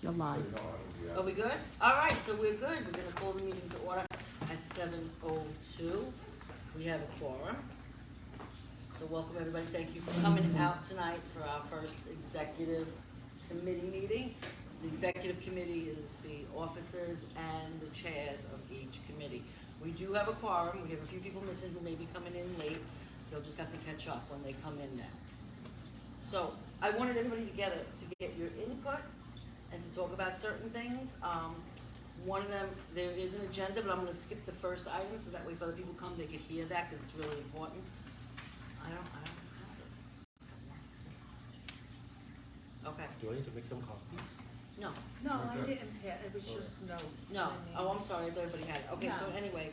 You're live. Are we good? All right, so we're good. We're gonna call the meeting to order at 7:02. We have a quorum. So welcome everybody. Thank you for coming out tonight for our first executive committee meeting. So the executive committee is the officers and the chairs of each committee. We do have a quorum. We have a few people missing who may be coming in late. They'll just have to catch up when they come in now. So I wanted everybody together to get your input and to talk about certain things. One of them, there is an agenda, but I'm gonna skip the first item so that way if other people come, they can hear that because it's really important. I don't have it. Okay, Do I need to make some coffee? no, No, I didn't have, it was just notes. no, I mean- oh, I'm sorry, I thought everybody had it. Okay, so No. anyway,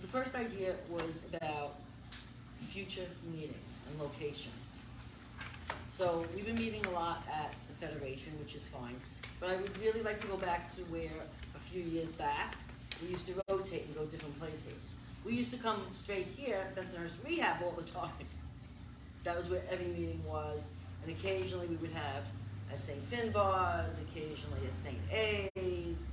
the first idea was about future meetings and locations. So we've been meeting a lot at the Federation, which is fine, but I would really like to go back to where a few years back, we used to rotate and go different places. We used to come straight here, Bensonhurst Rehab all the time. That was where every meeting was, and occasionally we would have at St. Finbar's, occasionally at St. A's,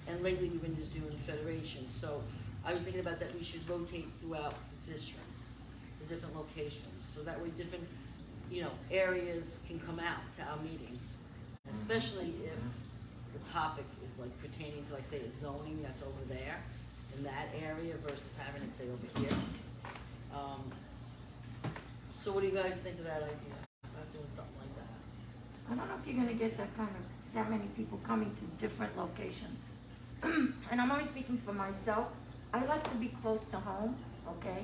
and lately we've been just doing Federation. So I was thinking about that we should rotate throughout the district to different locations, so that way different, areas can come out to our meetings, especially if the topic is like pertaining to, like, say, a zoning that's over there in that area versus having it, say, over here. So what do you guys think of that idea, about doing something like that? I don't know if you're gonna get that many people coming to different locations. And I'm only speaking for myself. I like to be close to home, okay?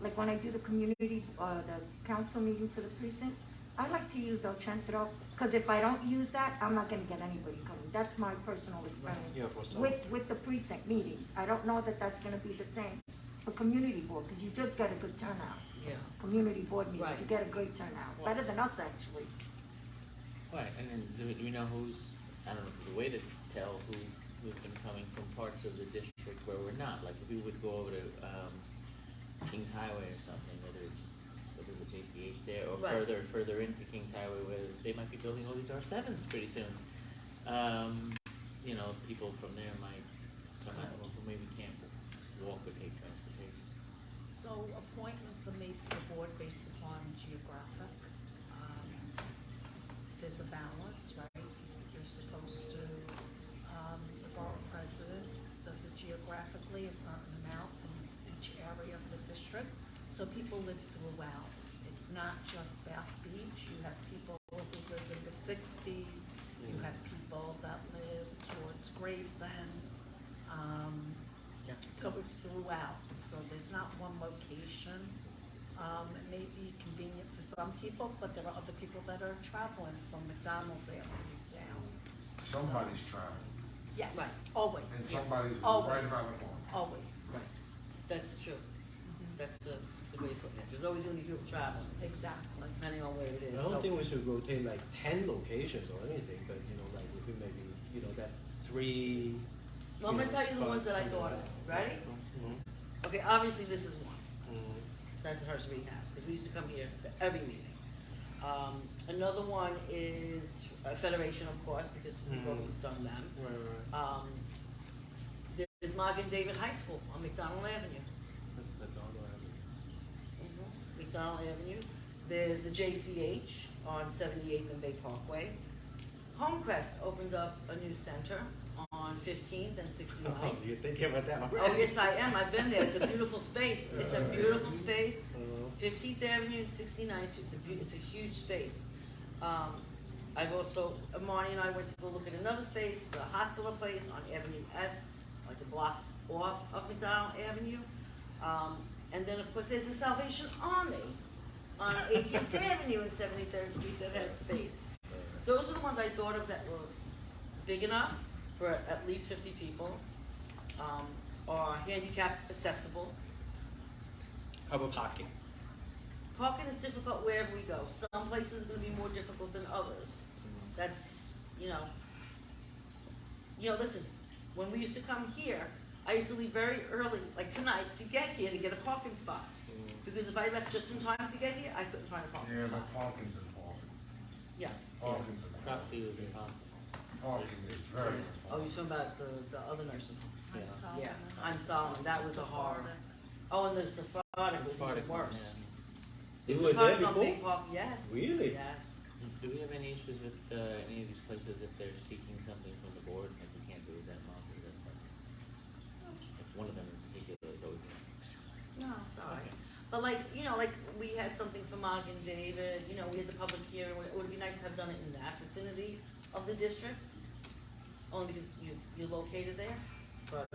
Like when I do the community, the council meetings for the precinct, I like to use El Centro, because if I don't use that, I'm not gonna get anybody coming. That's my personal experience Yeah, for some. with the precinct meetings. I don't know that that's gonna be the same for community board, because you did get a good turnout. Yeah. Community board meetings, Right. you get a great turnout, Right. better than us actually. Right, and then do we know who's, I don't know if there's a way to tell who's been coming from parts of the district where we're not, like if we would go over to, Kings Highway or something, whether it's a JCH there, or Right. further into Kings Highway where they might be building all these R7s pretty soon. People from there might come out, who maybe can't walk or take transportation. So appointments are made to the board based upon geographic. There's a balance, right? You're supposed to, the borough president does it geographically, a certain amount from each area of the district. So people live throughout. It's not just Bath Beach. You have people who live in the 60s. You have people that live towards Gravesend. Yeah. So it's throughout, so there's not one location. It may be convenient for some people, but there are other people that are traveling from McDonald's Avenue down. Somebody's traveling, Yes, Right. always. and somebody's Always. right around the corner. Always, Right. That's true. That's the way of putting it. There's always gonna be people traveling, exactly. depending on where it is. I don't So- think we should rotate like 10 locations or anything, but like if we maybe, that 3. Well, I'm gonna tell you the ones that I thought of. Ready? Mm-hmm. Okay, obviously this is one. Mm-hmm. That's Hearst Rehab, because we used to come here for every meeting. Another one is Federation, of course, because we've always done them. Right. There's Morgan David High School on McDonald Avenue. That's all I have. McDonald Avenue. There's the JCH on 78th and Bay Parkway. Homecrest opened up a new center on 15th and 69th. Oh, you're thinking about that Oh, already? yes, I am. I've been there. It's a beautiful space. It's a beautiful space. Uh-huh. 15th Avenue and 69th Street. It's a huge space. I've also, Marnie and I went to go look at another space, the Hotzilla Place on Avenue S, like a block off of McDonald Avenue. And then, of course, there's the Salvation Army on 18th Avenue and 73rd Street that has space. Those are the ones I thought of that were big enough for at least 50 people, are handicapped accessible. How about parking? Parking is difficult wherever we go. Some places are gonna be more difficult than others. That's, listen, when we used to come here, I used to leave very early, like tonight, to get here to get a parking spot. Because if I left just in time to get here, I couldn't find a parking Yeah, spot. but parking's important. Yeah. Parking's a Cropsey was impossible. Parking is very. Oh, you're talking about the other nursing home? I'm Yeah. Solomon. Yeah, I'm Solomon, that was a horror. Sephardic. Oh, and the Sephardic was Sephardic even one, worse. You The were there Sephardic on before? Big Park, yes. Really? Yes. Do we have any issues with any of these places if they're seeking something from the board, like we can't do it that month, or that's like, if one of them in particular is always. No, it's alright. Okay. But like, you know, like, we had something for Mog and David, you know, we had the public hearing, it would be nice to have done it in that vicinity of the district. Only because you're located there, but,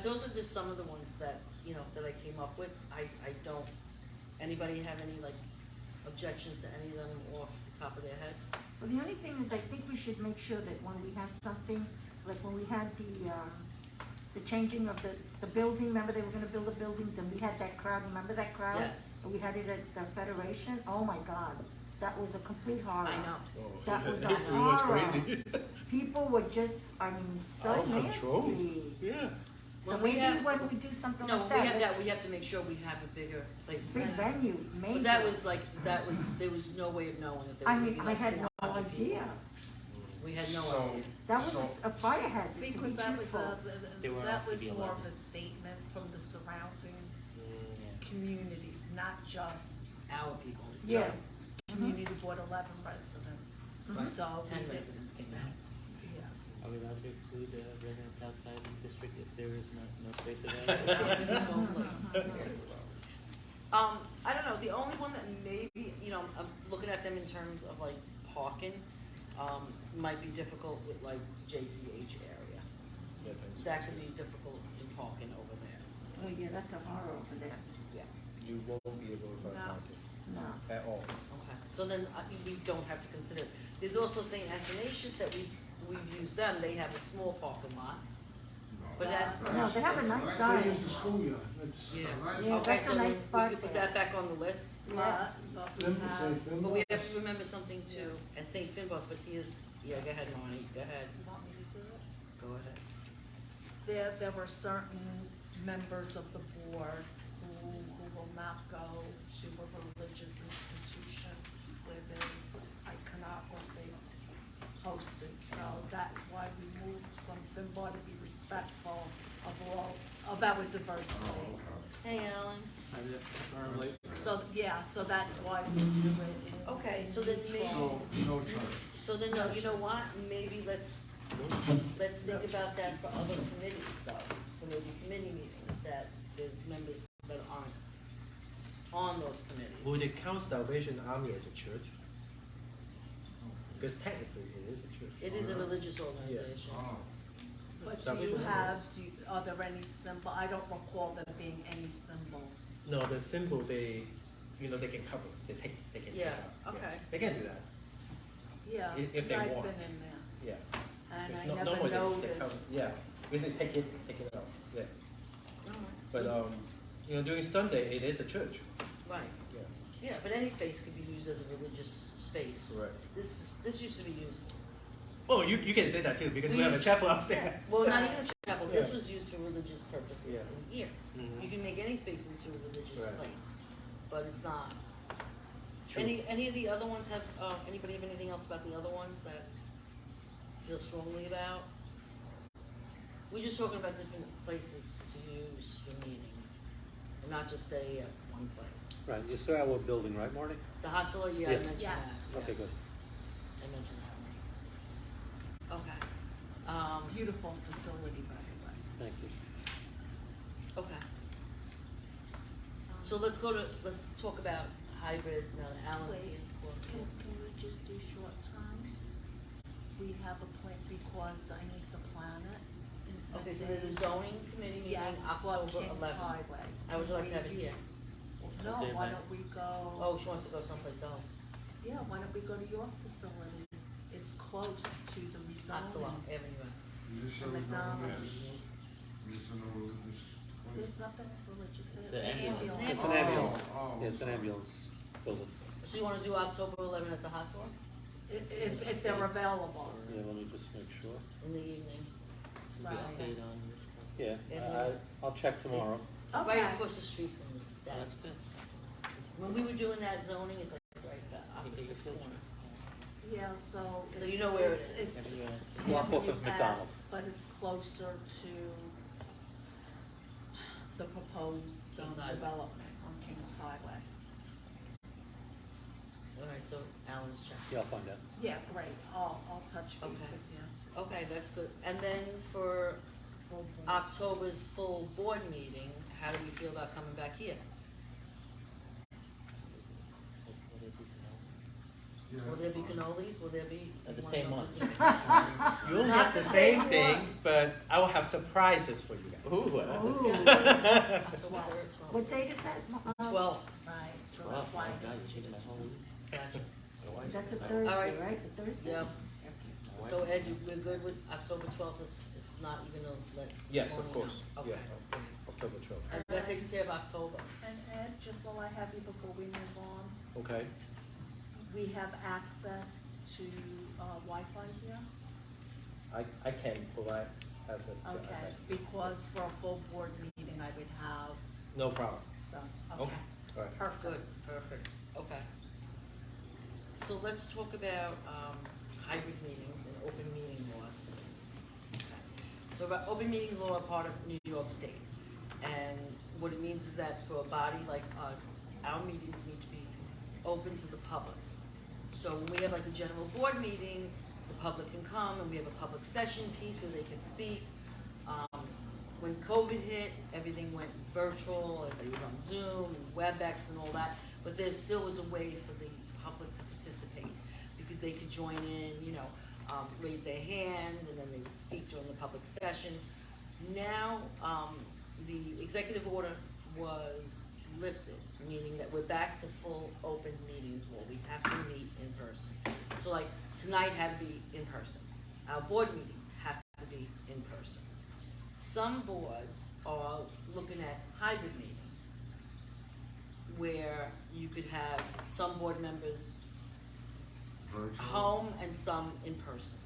those are just some of the ones that, you know, that I came up with. I don't, anybody have any like objections to any of them off the top of their head? Well, the only thing is, I think we should make sure that when we have something, like when we had the changing of the building, remember they were gonna build the buildings and we had that crowd, remember that crowd? Yes. And we had it at the Federation, oh my God, that was a complete horror. I know. That was a It was horror. crazy. People were just, I mean, so Out of control. nasty. Yeah. So When we maybe have- when we do something No, like when that, we have that, let's- we have to make sure we have a bigger place. than big that. venue, major. But that was like, there was no way of knowing that there I was gonna mean, be I like had no 400 people. idea. We had no So- idea. That was a fire hazard, to be Because that was truthful. They were that also was the more 11. of a statement from the surrounding Yeah. communities, not just, Our people. Yes. just community board 11 residents. Right. So we 10 did- residents came out. Yeah. Are we allowed to exclude residents outside the district if there is no space available? I don't know, the only one that maybe, you know, I'm looking at them in terms of like parking, might be difficult with like JCH area. Yeah, thanks. That could be difficult in parking over there. Oh, yeah, that's a horror over there. Yeah. You won't be able to find No. parking No. at all. Okay, so then we don't have to consider it. There's also St. Athanasius that we've used them, they have a small parking lot, but that's. No, they have a nice Like, size. they use the schoolyard. It's Yeah. a nice. Yeah, Okay, that's a so nice we spot could put there. that back on the list, Yeah. But we Finn- say have, Finn but we Bus. have to remember something too, and St. Finbar's, but yeah, go ahead, Marnie, go ahead, you want me to do it? go ahead. There were certain members of the board who will not go to a religious institution where there's iconography hosted. So that's why we moved from Finbar to be respectful of all, of our diversity. Oh, okay. Hey, Alan. So, yeah, so that's why we do it in. Okay, so then maybe- So, no church. So then, no, you know what, maybe let's think about that for other committees though, for maybe committee meetings, that there's members that aren't on those committees. Would it count Salvation Army as a church? Because technically it is a church. It is a religious organization. Oh, But do Salvation you Army. have, are there any symbol, I don't recall there being any symbols. No, the symbol they, you know, they can cover, they can take Yeah, out. okay. They can do that, Yeah, If because they I've want. been in there, yeah. and It's I not- never normally they noticed. cover- Yeah, because they take it out, yeah. Alright. But, you know, during Sunday, it is a church, Right, yeah. yeah, but any space could be used as a religious space. Correct. This used to be used. Oh, you can say that too, because we We have a use- chapel upstairs. Well, not even a chapel, this Yeah. was used for religious purposes Yeah. in here. Mhm. You can make any space into a religious Right. place, but it's not. True. Any of the other ones have, anybody have anything else about the other ones that feel strongly about? We're just talking about different places to use for meetings, and not just stay at one place. Right, you saw our building, right, Marty? The hot cellar, yeah, I Yeah. mentioned that. Yes. yeah. Okay, good. I mentioned that one. Okay. Beautiful facility, by the way. Thank you. Okay. So let's talk about hybrid, now that Alan's Wait, here. can we just do short term? We have a plan, because I need to plan it. into Okay, so days. there's a zoning committee meeting Yes, for October Kings 11th. Highway. How would you like to have it here? No, Okay, why bye. don't we go? Oh, she wants to go someplace else. Yeah, why don't we go to your facility? It's close to the Oxalon rezoning. Avenue West. You just said there's no religious, you just said no religious place. There's nothing religious there. It's an ambulance. It's an Oh, ambulance. oh, Yeah, it's an ambulance building. So you wanna do October 11th at the hot salon If they're available. Yeah, let me just make sure. in the evening? This is the Right. update on. Yeah, Yeah. I'll check tomorrow. It's Okay. right across the street from Oh, that. that's good. When we were doing that zoning, it's like right You take opposite. your corner. Yeah, so. So you know where it is. It's Everywhere. Walk off of TWS, McDonald. but it's closer to the proposed Kings Highway. development on Kings Highway. Alright, so Alan's checking. Yeah, I'll find out. Yeah, great, I'll touch base Okay. with you. Okay, that's good. And then for October's full board meeting, how do we feel about coming back here? Yeah, Will there be fine. cannolis? Will there be? The you same wanna month. know if there's gonna be- You'll Not get the the same same thing, one. but I will have surprises for you guys. Ooh, I love this Ooh. guy. October 3rd, 12th. What date is that? 12th. Right, so Oh that's my why. God, you're changing my whole week. Gotcha. My wife- That's a my- Thursday, Alright. right? A Thursday? Yeah. my wife- So Ed, we're good with October 12th, if not, you're gonna let. Yes, Tony of course, know? yeah, Okay. October 12th. And that takes care of October. And Ed, just while I have you before we move on, Okay, we have access to Wi-Fi here? I can provide access to Okay, because for a full board meeting, I would have, No problem. the Okay, okay, all right. Good, perfect, okay. So let's talk about, hybrid meetings and open meeting laws. Okay. So about open meeting law are part of New York State. And what it means is that for a body like us, our meetings need to be open to the public. So when we have like a general board meeting, the public can come and we have a public session piece where they can speak. When COVID hit, everything went virtual, everybody was on Zoom, and WebEx and all that, but there still was a way for the public to participate, because they could join in, raise their hand, and then they would speak during the public session. Now, the executive order was lifted, meaning that we're back to full open meetings law. We have to meet in person. So like, tonight had to be in person. Our board meetings have to be in person. Some boards are looking at hybrid meetings, where you could have some board members Virtual. home and some in person.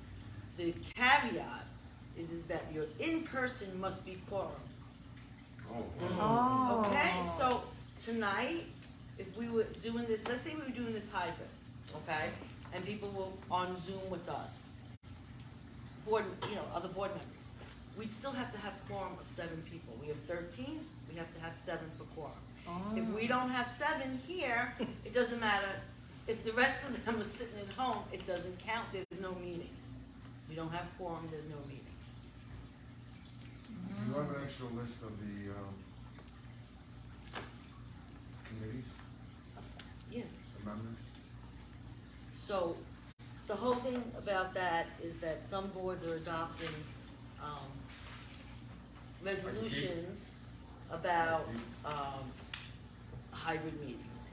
The caveat is that your in-person must be quorum. Oh, Oh. Okay, so tonight, if we were doing this, let's say we were doing this hybrid, okay? And people were on Zoom with us, other board members. We'd still have to have quorum of 7 people. We have 13, we have to have 7 for quorum. If we don't have 7 here, it doesn't matter. If the rest of them are sitting at home, it doesn't count, there's no meeting. We don't have quorum, there's no meeting. do you have an extra list of the, committees, Yeah. the members? So, the whole thing about that is that some boards are adopting, resolutions about, hybrid meetings,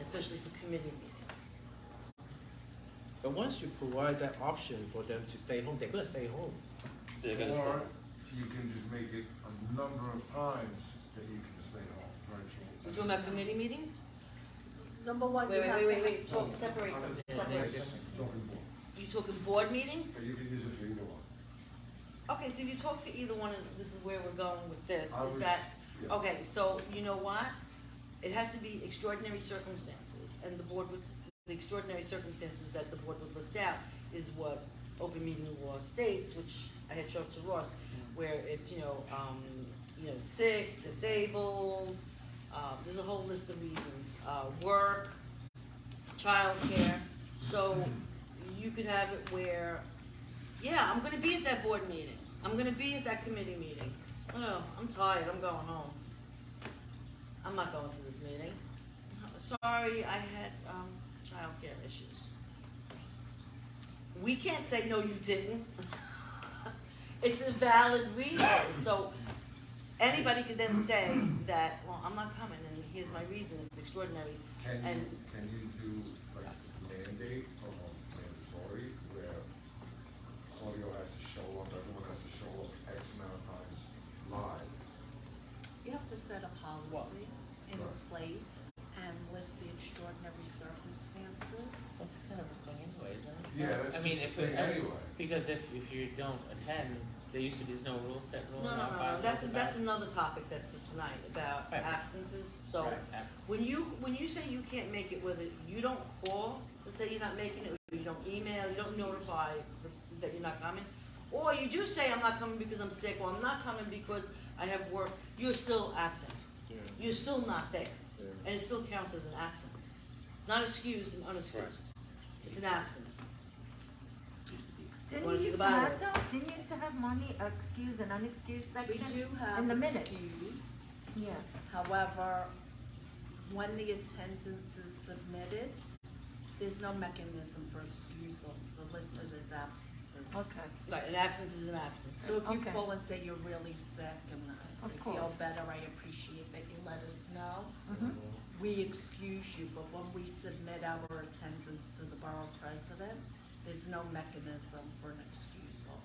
especially for committee meetings. But once you provide that option for them to stay home, they're gonna stay home. They're gonna stay. Or you can just make it a number of times that you can stay home, virtual. We're talking about committee meetings? Number one, you have to. Wait, talk, separate them, separate them. Talking board. You talking board meetings? So you can use it for either one. Okay, so if you talk for either one, and this is where we're going with this, I is was- that, yeah. okay, so you know what? It has to be extraordinary circumstances, and the board would, the extraordinary circumstances that the board would list out is what open meeting law states, which I had showed to Ross, where it's, sick, disabled, there's a whole list of reasons, work, childcare, so you could have it where, yeah, I'm gonna be at that board meeting, I'm gonna be at that committee meeting, oh, I'm tired, I'm going home. I'm not going to this meeting. Sorry, I had, childcare issues. We can't say, no, you didn't. It's a valid reason, so anybody could then say that, well, I'm not coming, and here's my reason, it's extraordinary. And Can you do like mandate or mandatory where audio has to show up, everyone has to show up X amount of times live? You have to set a policy in Right. place and list the extraordinary circumstances. That's kind of a thing anyway, isn't it? Yeah, that's I mean, just a if thing it- anyway. Because if you don't attend, there used to be no rule, set rule No, in no, our no, bylaws that's about- another topic that's for tonight, about Right. absences, so. Right, absence. When you say you can't make it, whether you don't call the to say you're not making it, or you don't email, you don't notify that you're not coming. Or you do say, I'm not coming because I'm sick, or I'm not coming because I have work, you're still absent. Yeah. You're still not there, Yeah. and it still counts as an absence. It's not excused and unexcused, it's an absence. Didn't Wanna you see used the to have, bylaws? though, didn't you used to have money, excused and unexcused We section? do have In the minutes. excused, Yeah, however, when the attendance is submitted, there's no mechanism for excusals, they're listed as absences. okay, Right, an absence is an absence. So if you Okay. call and say you're really sick and I Of say feel course. better, I appreciate that you let us know. mhm, We excuse you, but when we submit our attendance to the borough president, there's no mechanism for an excusal.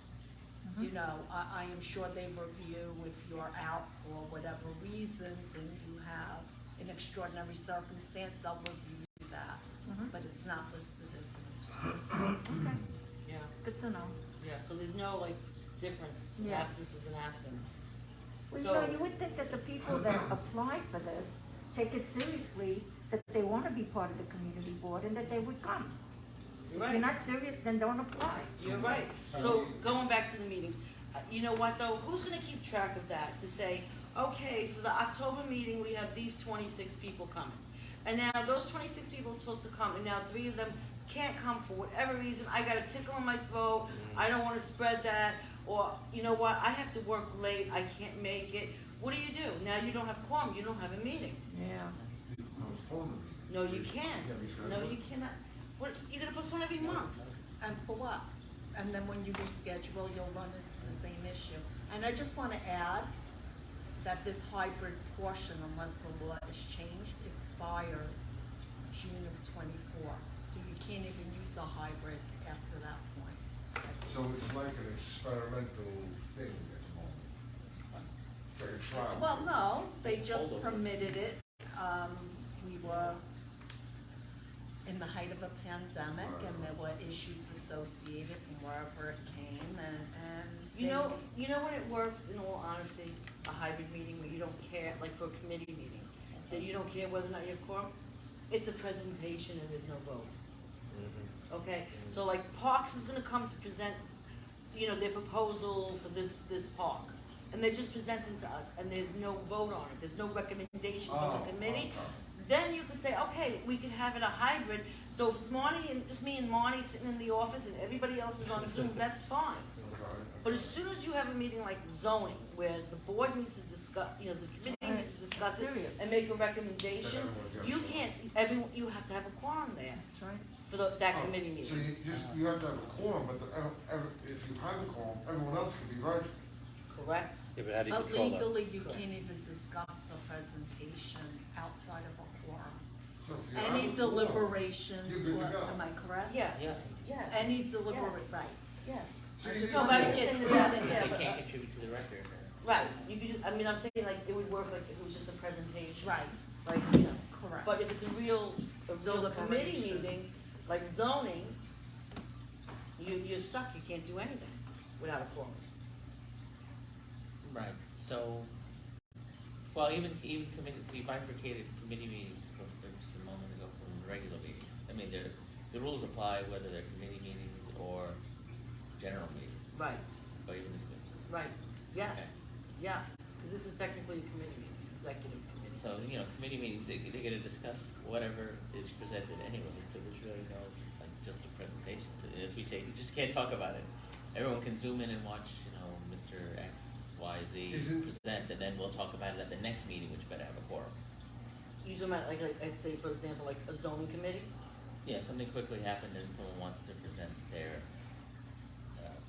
mhm. You know, I am sure they review if you're out for whatever reasons and you have an extraordinary circumstance, they'll review that, Mhm. but it's not listed as an excuse. Okay, Yeah. good to know. Yeah, so there's no like difference, Yeah. absence is an absence. Well, So- you know, you would think that the people that apply for this take it seriously, that they wanna be part of the community board and that they would come. You're If you're right, not serious, then don't apply. you're right. So going back to the meetings, you know what though, who's gonna keep track of that to say, okay, for the October meeting, we have these 26 people coming. And now those 26 people are supposed to come, and now 3 of them can't come for whatever reason, I got a tickle in my throat, I don't wanna spread that, or, you know what, I have to work late, I can't make it. What do? Now you don't have quorum, you don't have a meeting. Yeah. Postpone the meeting. No, you can't. Yeah, reschedule No, it. you cannot. What, you're gonna postpone every month. And for what? And then when you reschedule, you'll run into the same issue. And I just wanna add that this hybrid portion, unless the law is changed, expires June of '24. So you can't even use a hybrid after that point. So it's like an experimental thing at the moment. It's like a trial. Well, no, they just Hold on. permitted it. We were in the height of a pandemic and there were issues associated from wherever it came and. You know when it works, in all honesty, a hybrid meeting where you don't care, like for a committee meeting, that you don't care whether or not you have quorum? It's a presentation and there's no vote, Mhm. okay? So like Parks is gonna come to present, you know, their proposal for this park. And they're just presenting to us and there's no vote on it, there's no recommendation from the committee. Then you could say, okay, we could have it a hybrid, so if it's Marty and just me and Marty sitting in the office and everybody else is on Zoom, that's fine. But as soon as you have a meeting like zoning, where the board needs to discuss, you know, the committee needs to discuss it Serious. and make a recommendation, Then everyone's you gotta show can't, you have to have a quorum there That's right. for that committee So meeting. you have to have a quorum, but if you have a quorum, everyone else can be virtual. Correct? Yeah, but how do you But control that? legally, you Correct. can't even discuss the presentation outside of a quorum. So if you have Any a quorum, deliberations, you're good to what, go. am I correct? Yes, Yeah. yes. Any deliberate, Yes. right. Yes. So I you just No, can- but I'm wanted to saying get that, that in. yeah, They but, can't contribute to the record. right, you could, I mean, I'm saying like, it would work like if it was just a presentation. Right, Like, you know, correct. but if it's a real committee Deliberations. meeting, like zoning, you're stuck, you can't do anything without a quorum. Right, so, well, even committee, so you bifurcated committee meetings from just a moment ago from regular meetings. I mean, the rules apply whether they're committee meetings or general meetings, Right, or even this meeting. right, yeah, Okay. yeah, because this is technically a committee meeting, executive committee. So, you know, committee meetings, they're gonna discuss whatever is presented anyway, so there's really no, like, just a presentation. As we say, you just can't talk about it. Everyone can zoom in and watch, you know, Mr. X, Y, Z Isn't- present, and then we'll talk about it at the next meeting, which better have a quorum. You zoom out, like, I'd say, for example, like a zoning committee, Yeah, something quickly happened and someone wants to present their,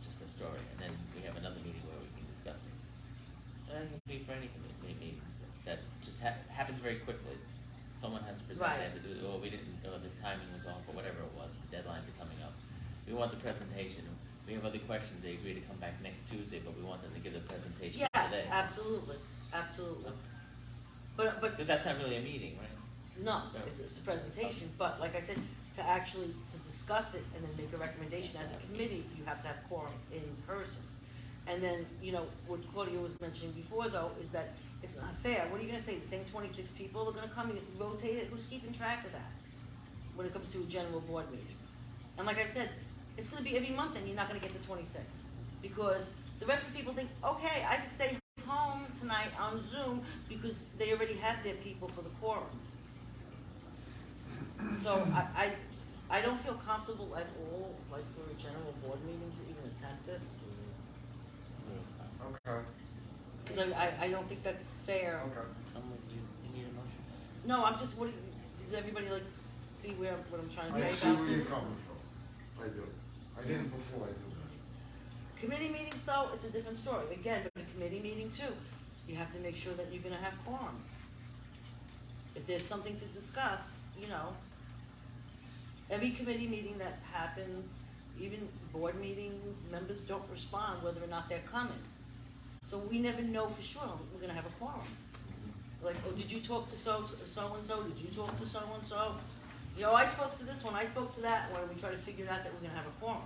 just the story, and then we have another meeting where we can discuss it. And it can be for any committee meeting, that just happens very quickly. Someone has to present, they have to do, or we didn't, or the timing was off, or whatever it was, the deadlines are coming up. We want the presentation, we have other questions, they agree to come back next Tuesday, but we want them to give the presentation yes, today. absolutely, absolutely. But, Because that's not really a meeting, right? no, it's just a presentation, but like I said, to discuss it and then make a recommendation as a committee, you have to have quorum in person. And then, you know, what Claudia was mentioning before though, is that it's not fair, what are you gonna say, the same 26 people are gonna come, you just rotate it, who's keeping track of that? when it comes to a general board meeting. And like I said, it's gonna be every month and you're not gonna get the 26th. Because the rest of the people think, okay, I can stay home tonight on Zoom because they already have their people for the quorum. So I don't feel comfortable at all, like for a general board meeting to even attempt this. Okay, Cause I don't think that's fair. okay. You need a motion? No, I'm just, does everybody like see what I'm trying to I say see about where you're this? coming from. I do. I didn't before, I do. Committee meetings though, it's a different story. Again, but a committee meeting too, you have to make sure that you're gonna have quorum. If there's something to discuss, you know, every committee meeting that happens, even board meetings, members don't respond whether or not they're coming. So we never know for sure we're gonna have a quorum. Like, oh, did you talk to so-and-so, did you talk to so-and-so? You know, I spoke to this one, I spoke to that one, we try to figure out that we're gonna have a quorum.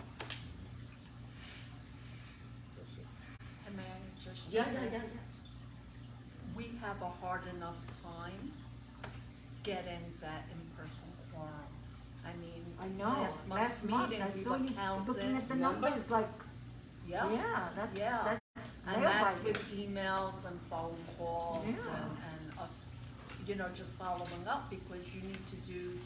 And may I just? Yeah. We have a hard enough time getting that in-person quorum. I mean, I know, last last month, meeting, I we saw were you counted. looking at the remember? numbers like, Yeah. yeah, that's And nail that's biting. with emails and phone calls Yeah. and us, you know, just following up because you need to do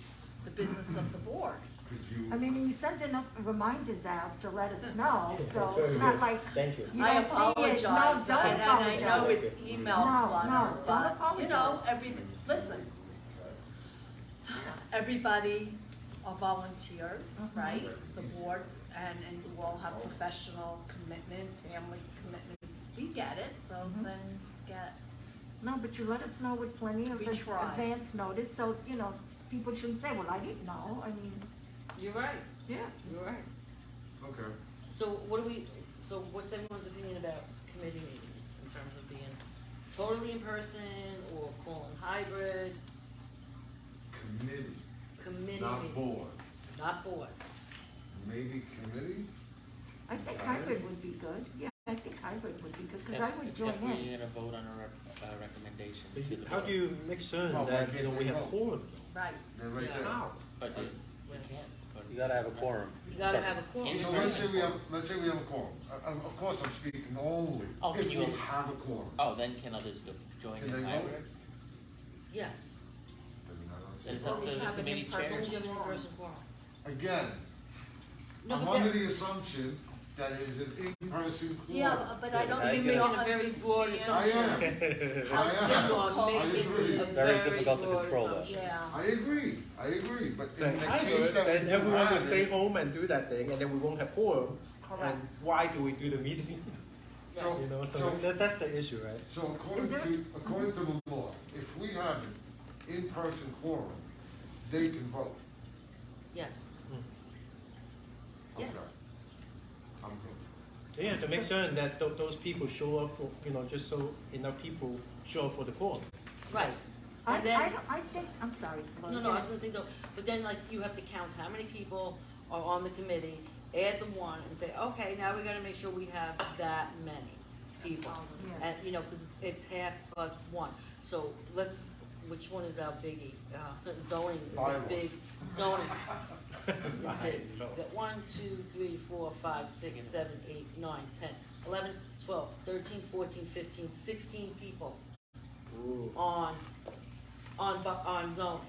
the business of the board. Could you? I mean, you send enough reminders out to let us know, That's so very it's not good. like Thank you. you I don't see it. No, apologize, don't and I know apologize. it's email No, clutter, no, don't but, you know, apologize. listen, everybody are volunteers, Mhm. right? The board, and you all have professional commitments, family commitments, we get it, so Mhm. things get, No, but you let us know with plenty of We try. advance notice, so, you know, people shouldn't say, well, I didn't know, I mean, You're right, yeah. you're right. Okay. So what's everyone's opinion about committee meetings in terms of being totally in person or calling hybrid, Committee, committee not meetings? board. Not board. Maybe committee? I think Okay. hybrid would be good, yeah, I think hybrid would be good, cause I would join Except for in. you're gonna vote on a recommendation But to the board. how do you make certain Well, why that, you can't know, we they have vote? quorum? right. They're right Yeah. there. How? But you Yeah. can't. but- You gotta have a quorum. You gotta have a quorum. So let's say we have a quorum. Of course, I'm speaking only Oh, if can you- we have a quorum. Oh, then can others join Can in they vote? hybrid? Yes, Then I don't see It's why. up to the have an committee as long in-person as chairs. you have an in-person quorum. Again, No, I'm but under that- the assumption that it is an in-person quorum. Yeah, but I don't I think get we it. all Making a very broad understand. I am. How I am. You difficult are it making agree. a Very very difficult to broad control that. assumption. Yeah. I agree, but So in the hybrid, case that we then do everyone will have stay it, home and do that thing, and then we won't have quorum. Correct. And why do we do the meeting? so, You know, so so, that's the issue, right? so according to the law, if we have an in-person quorum, they can vote. Yes, Okay. yes. I'm good. Yeah, to make certain that those people show up for, you know, just so enough people show up for the quorum. Right. I, And then, I think, I'm sorry. no, I was gonna say though, but then like you have to count how many people are on the committee, add the one and say, okay, now we gotta make sure we have that many people. Yeah. And, you know, cause it's half plus one. So which one is our biggie? Zoning is a Bylaws. big, zoning is big. Got 1, 2, 3, 4, 5, 6, 7, 8, 9, 10, 11, 12, 13, 14, 15, 16 people Ooh. on zoning.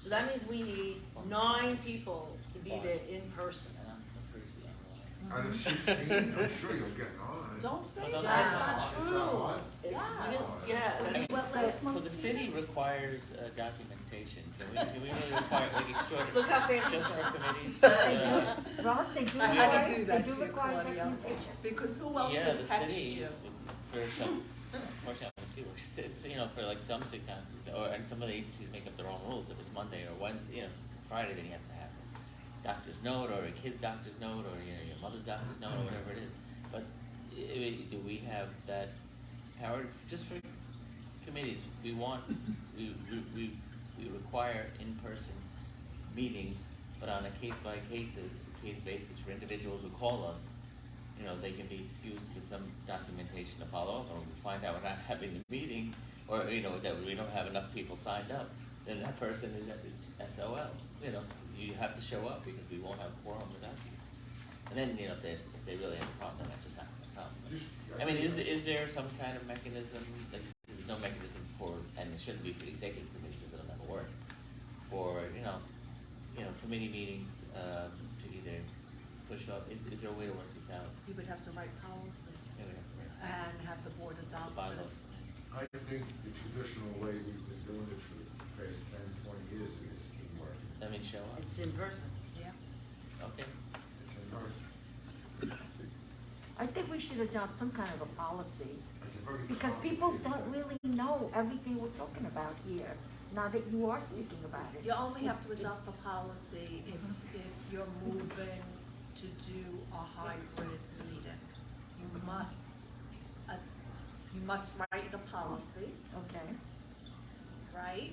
So that means we need 9 people to be there in person. And I'm pretty sure I'm Out of 16, I'm sure you'll get 9. Don't say Well, that. That's not Is that true. hard? It's, Yeah. yeah, I mean, that's, What last so the month's city meeting? requires documentation. Can we really require, like, extraordinary? Look how fast Just it's for committees? Ross, they do I had to require, do they that do to you, require Claudia. documentation. Because who else Yeah, would the text city, you? for some, unfortunately, I don't see where it sits, you know, for like some sick times, and some of the agencies make up their own rules, if it's Monday or Wednesday, you know, Friday, then you have to have a doctor's note, or a kid's doctor's note, or, you know, your mother's doctor's note, or whatever it is. But, do we have that power, just for committees, we require in-person meetings, but on a case-by-case basis for individuals who call us, you know, they can be excused with some documentation to follow up, and we find out we're not having a meeting, or, you know, that we don't have enough people signed up, then that person is SOL, you know, you have to show up because we won't have quorum without you. And then, you know, if they really have a problem, then I just have to come. Just- I mean, is there some kind of mechanism, that there's no mechanism for, and it shouldn't be for the executive committee because it'll never work, for, you know, committee meetings, to either push up, is there a way to work this out? You would have to write policy Maybe we have to work and have the board the adopt it. bylaws. I think the traditional way we've been doing it for the past 10, 20 years is been working. I mean, show up, It's in person. Yeah. okay. It's in person. I think we should adopt some kind of a policy, It's a very because people complicated don't really know everything we're talking about here, now that you are speaking about it. You only have to adopt the policy if you're moving to do a hybrid meeting. You must write a policy, Okay, right?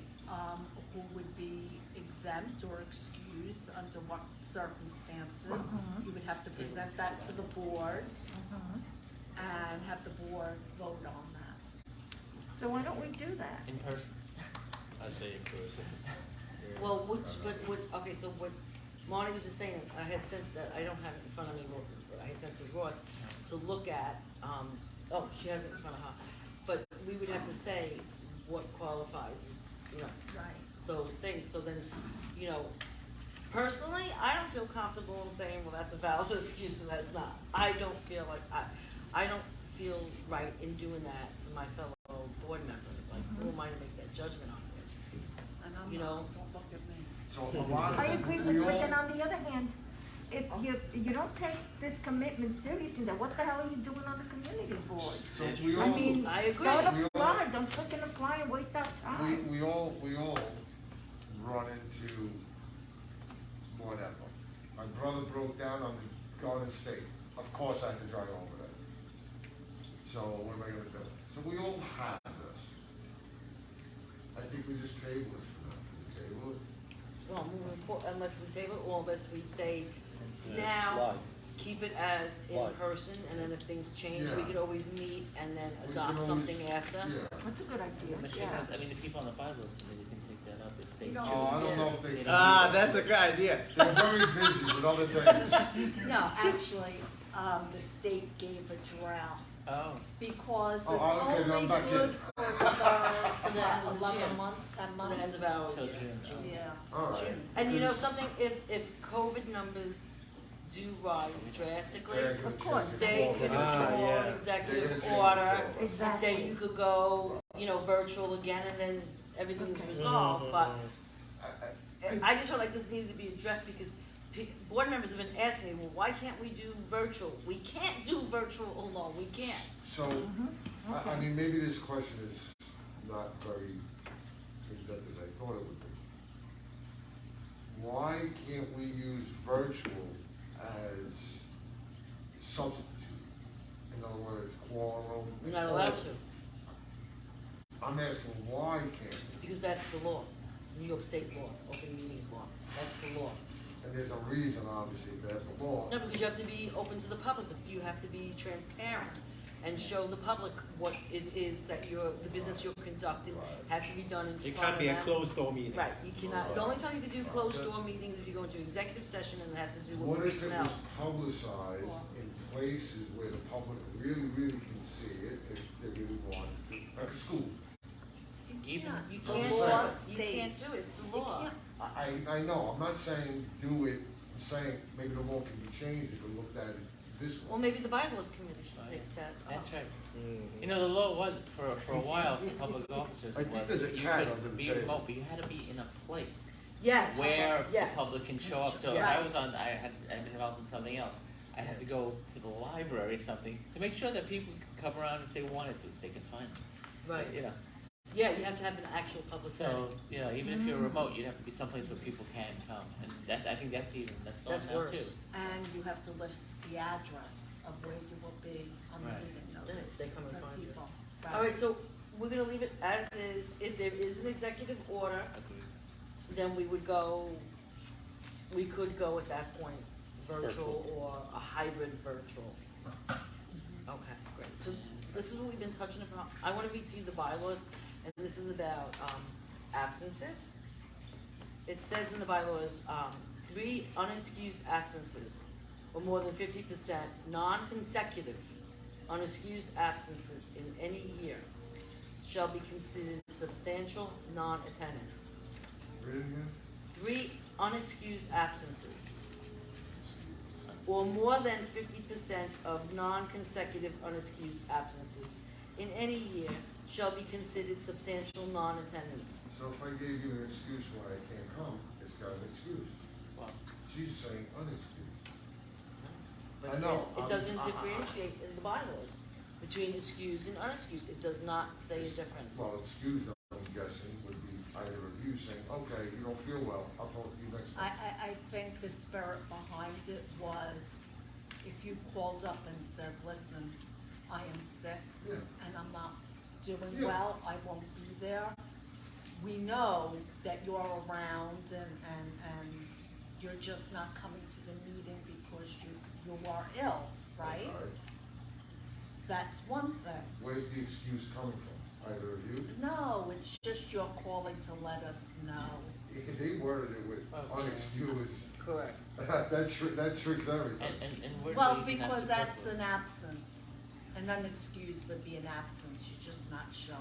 Who would be exempt or excused under what circumstances. Mhm. You would have to present that to the board mhm. and have the board vote on that. So why don't we do that? In person. I say in person. Well, okay, so what Marty was just saying, I had sent, I don't have it in front of me, but I sent to Ross to look at, oh, she has it in front of her. But we would have to say what qualifies as, you know, Right. those things, so then, you know, personally, I don't feel comfortable in saying, well, that's a valid excuse and that's not. I don't feel like, I don't feel right in doing that to my fellow board members, like, who am I to make that judgment on it? And I'm You not, know. don't look at me. So a lot of. I agree with we you, all- but then on the other hand, if you don't take this commitment seriously, then what the hell are you doing on the community board? So we all. I mean, I agree. don't We all- apply, don't frickin' apply and waste our time. We all run into whatever. My brother broke down on the Garden State. Of course I had to drive over there. So what am I gonna do? So we all have this. I think we just table it for now. We table it. Well, moving forward, unless we table it, or unless we say, Yeah, now, live. keep it as in Live. person, and then if things change, we Yeah. could always meet and then We adopt can always- something after. Yeah. That's a good idea, Michelle yeah. has, I mean, the people on the bylaws committee can take that up if they You choose. don't- Oh, I don't know if they You can. know, Ah, that's a good idea. They're very busy with other things. No, actually, the state gave a draft Oh, because it's Oh, okay, then I'm only back good in. for To the end of the 11 year. months, 10 So months. that's about. till June. Yeah. All right. And you know something, if COVID numbers do rise drastically, They're gonna Of course. change it they forward. could Ah, draw yeah. an They're executive gonna change it order forward. and say Exactly. you could go, you know, virtual again, and then everything's Okay. resolved, but I- I just feel like this needed to be addressed because board members have been asking me, well, why can't we do virtual? We can't do virtual alone, we can't. So, Mhm, I okay. mean, maybe this question is not very in-depth as I thought it would be. Why can't we use virtual as substitute? In other words, quorum? We're not allowed to, I'm asking, why can't we? because that's the law, New York State law, open meetings law, that's the law. And there's a reason, obviously, for that, the law. No, because you have to be open to the public, you have to be transparent and show the public what it is that the business you're conducting has to be done in It front can't of be a them. closed door meeting. Right, you cannot, the only time you can do closed door meetings is you go into executive session and it has to do with What if it personnel. was publicized in places where the public really, really can see it, if they really want to, like a school? even, You The can't, law you can't do it, it's the You law. can't. I know, I'm not saying do it, I'm saying maybe the law can be changed if we looked at it this Well, way. maybe the bylaws committee should take that up. that's right. You know, the law was, for a while, for public officers, I think was there's a you cat could under the be table. remote, but you had to be in a place Yes. where the Yes. public can show up. So if Yes. I was on, I'd been involved in something else, I had to go to the library or something to make sure that people could come around if they wanted to, if they could find them. Right, You know, yeah, you have to have an actual public setting. so, you know, even if you're remote, you'd have to be someplace where people can come, and that, I think that's gone That's now worse. too. And you have to list the address of where you will be on the Right. meeting Yes, notice. they come and for find you. people. All right, so we're gonna leave it as is. If there is an executive order, Agreed. then we could go at that point, virtual or a hybrid virtual. Okay, great. So this is what we've been touching upon. I wanna read to you the bylaws, and this is about, absences. It says in the bylaws, 3 unexcused absences or more than 50% non-consecutive unexcused absences in any year shall be considered substantial non-attendance. Read it again? 3 unexcused absences or more than 50% of non-consecutive unexcused absences in any year shall be considered substantial non-attendance. So if I gave you an excuse why I can't come, it's got an excuse. Well, She's saying unexcused. But I know, yes, it doesn't I- differentiate in the bylaws between excused and unexcused. It does not say a difference. Well, excused, I'm guessing, would be either of you saying, okay, you don't feel well, I'll talk to you next time. I think the spirit behind it was, if you called up and said, listen, I am sick Yeah. and I'm not doing Yeah. well, I won't be there. We know that you're around and you're just not coming to the meeting because you are ill, right? Okay. That's one thing. Where's the excuse coming from? Either of you? No, it's just you're calling to let us know. They worded it with Okay. unexcused. Correct. That tricks everything. and where Well, do you think because that's an superfluous? absence. An unexcused would be an absence, you're just not showing.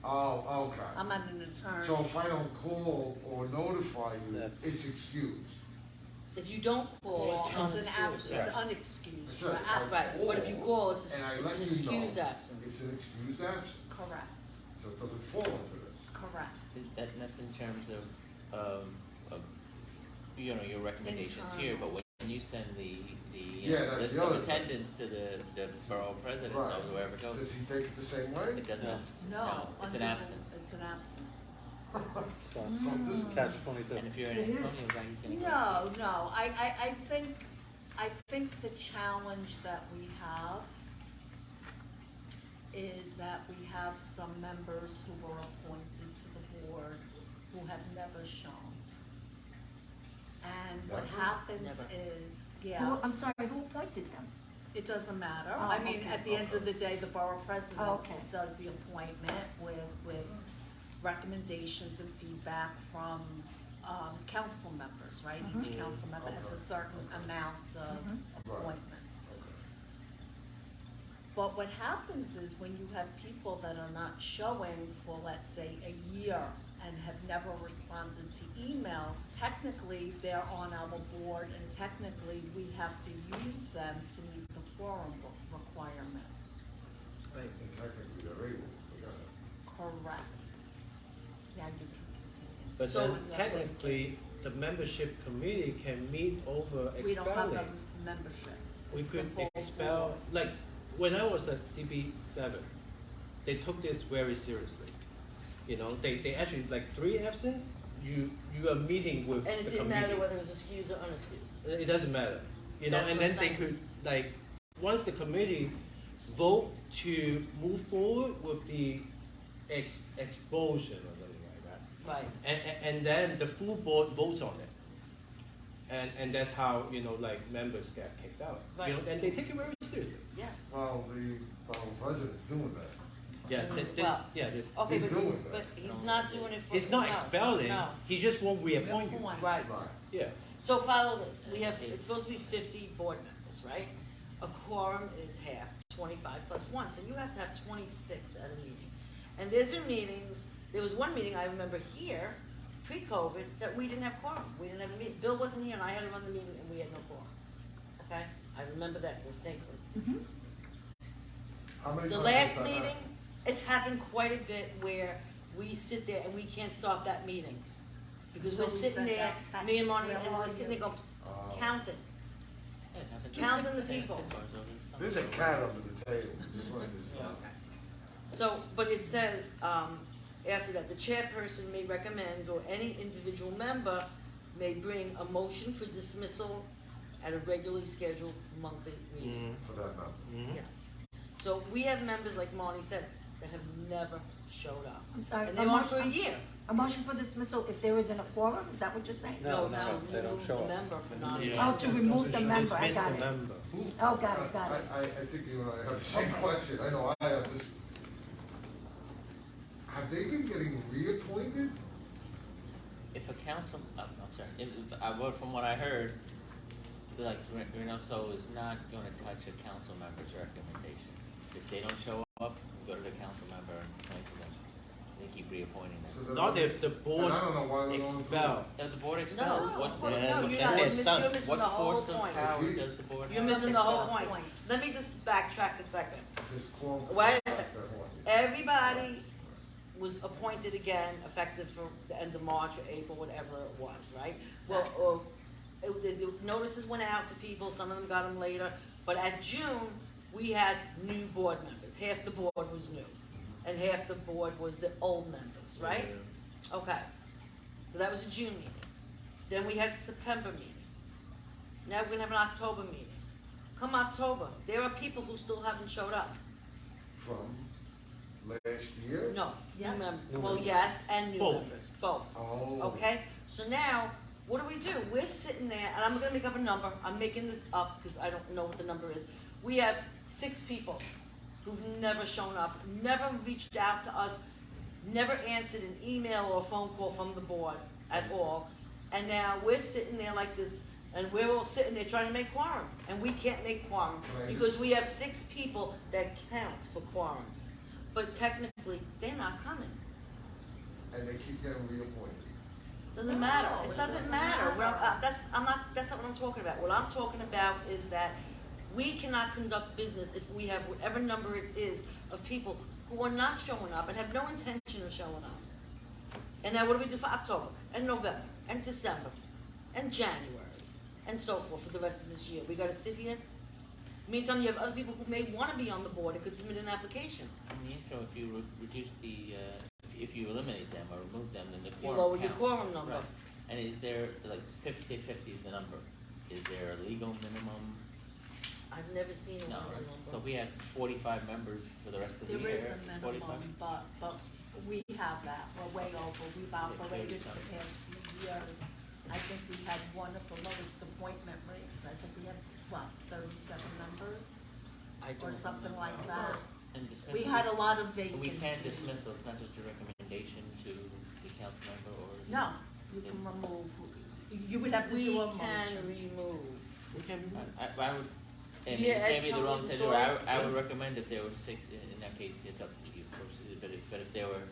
Oh, okay. I'm not an attorney. So if I don't call or notify you, That's- it's excused. If you don't call, Well, it's it's an absence, unexcused. it's unexcused, That's you're it. absent. Right, but if you call, it's And I an let you know, excused it's absence. an excused absence, Correct, so it doesn't fall into this. correct. That's in terms of, you know, your recommendations here, but when you send the Yeah, that's list the of other thing. attendance to the borough presidents Right. of wherever it goes, Does he take it the same way? it doesn't, No. it's under an the- absence. It's an absence. So, So this is catch 22. And if you're an It is. Antonio guy, he's gonna go. No, I think the challenge that we have is that we have some members who were appointed to the board who have never shown. And what Never? happens Never. is, Who, yeah, I'm sorry, who appointed them? it doesn't matter. Oh, I mean, okay. at the end of the day, the borough president Oh, okay. does the appointment with recommendations and feedback from, council members, right? Each Mhm. council member has a Okay. certain amount of Mhm. Right. appointments. But what happens is when you have people that are not showing for, let's say, a year and have never responded to emails, technically they're on our board and technically we have to use them to meet the quorum requirement. Right. And technically they're able, they got it. Correct. Now you can continue. But So- then technically, the membership committee can meet over We don't have expelling. a membership. We It's the could full expel, board. like, when I was at CB7, they took this very seriously. You know, they actually, like, 3 absence, you are meeting with the And it committee. didn't matter whether it was excused or unexcused. It doesn't matter, you know, That's and what then I'm they saying. could, like, once the committee vote to move forward with the expulsion or something like that, Right. and then the full board votes on it. And that's how, you know, like, members get kicked out. Right. You know, and they take it very seriously. Yeah. Well, the president's doing that. Yeah, Well, this, Okay, He's but, doing that. but he's not doing it for. he's not no, expelling, No, he just won't reappoint you. Reappoint. right. Right. Yeah. So follow this, we have, it's supposed to be 50 board members, right? A quorum is half, 25 plus 1, so you have to have 26 at a meeting. And there's been meetings, there was one meeting I remember here, pre-COVID, that we didn't have quorum, we didn't have a meeting. Bill wasn't here and I had to run the meeting and we had no quorum, okay? I remember that distinctly. Mm-hmm. How many The times last has that meeting, happened? it's happened quite a bit where we sit there and we can't stop that meeting. Because we're Until we sitting send there, that me and text, Marty, where and we're are sitting there you? going, Oh. counting. Yeah, it happens. Counting the Same people. pitfalls over some- There's a cat under the table, just like this. So, but it says, after that, the chairperson may recommend, or any individual member may bring a motion for dismissal at a regularly scheduled monthly meeting. For that number. Yeah. So we have members, like Marty said, that have never showed up. I'm sorry, And they a on for a motion- year. A motion for dismissal if there isn't a quorum, is that what you're saying? No, to they don't remove show the up. member for not. Yeah. Oh, to remove the member, I Dismiss got the it. member. Oh, got it, got it. I think you and I have the same question, I know I have this. Have they been getting reappointed? if a council, I'm sorry, from what I heard, like, Reynoso is not gonna touch a council member's recommendation. If they don't show up, go to the council member and complain to them. They keep reappointing So them. the- Not if the board And I don't know why we're going through expel. If the board expels, No, what, no, then you're then not, it's you're done. missing What the whole force of point. power If you- does the board You're have? missing the whole That's the point. point. Let me just backtrack a second. Just call. Wait a second. Everybody was appointed again, effective for the end of March or April, whatever it was, right? Well, the notices went out to people, some of them got them later, but at June, we had new board members. Half the board was new, and half the board was the old members, right? Okay, so that was the June meeting. Then we had the September meeting. Now we're gonna have an October meeting. Come October, there are people who still haven't showed up. From last year? No, Yes. new members. New Well, members. yes, and new Both. members, both. Oh. Okay, so now, what do? We're sitting there, and I'm gonna make up a number, I'm making this up because I don't know what the number is. We have 6 people who've never shown up, never reached out to us, never answered an email or a phone call from the board at all. And now we're sitting there like this, and we're all sitting there trying to make quorum, and we can't make quorum Right. because we have 6 people that count for quorum. But technically, they're not coming. And they keep getting reappointed. Doesn't No, matter. it It doesn't doesn't matter. matter. Well, that's not what I'm talking about. What I'm talking about is that we cannot conduct business if we have whatever number it is of people who are not showing up and have no intention of showing up. And now what do we do for October and November and December and January and so forth for the rest of this year? We gotta sit here. Meantime, you have other people who may wanna be on the board and could submit an application. In the intro, if you reduce the, if you eliminate them or remove them, then the You quorum lower your count. quorum number. Right. And is there, like, 50, say 50 is the number, is there a legal minimum? I've never seen a No, number. right? So we had 45 members for the rest of the There year. is a 45? minimum, but we have that, we're way over, we've operated for the past few years. I think we had one of the lowest appointment rates, I think we had, 37 members, I or don't something remember. like that. And dismissal? We had a lot of But vacancies. we can't dismiss, it's not just a recommendation to the council member or? No, you can remove, you would have to We do a can motion. remove. We can, I would, and Yeah, this may it's be the not wrong with to the do, story. I would recommend if there were 6, in that case, it's up to you, of course, but if there were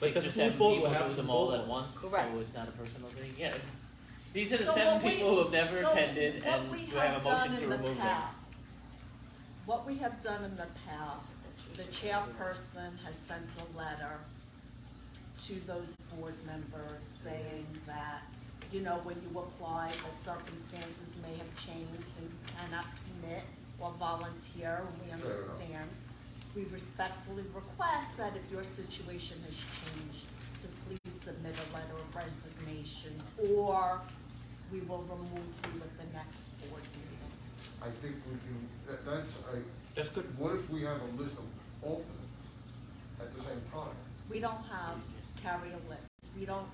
But 6 the or full 7 board people will have do to them all vote. at once, so Correct. it's not a personal thing, yeah. These are the So 7 what we- people who have never so attended, what and we you have a done motion to in the remove them. past- What we have done in the past, the chairperson has sent a letter to those board members saying that, you know, when you apply, that circumstances may have changed and you cannot commit or volunteer, and we Fair enough. understand. We respectfully request that if your situation has changed, to please submit a letter of resignation, or we will remove you at the next board meeting. I think we can, that's good. what if we have a list of alternates at the same time? We don't have carry a list.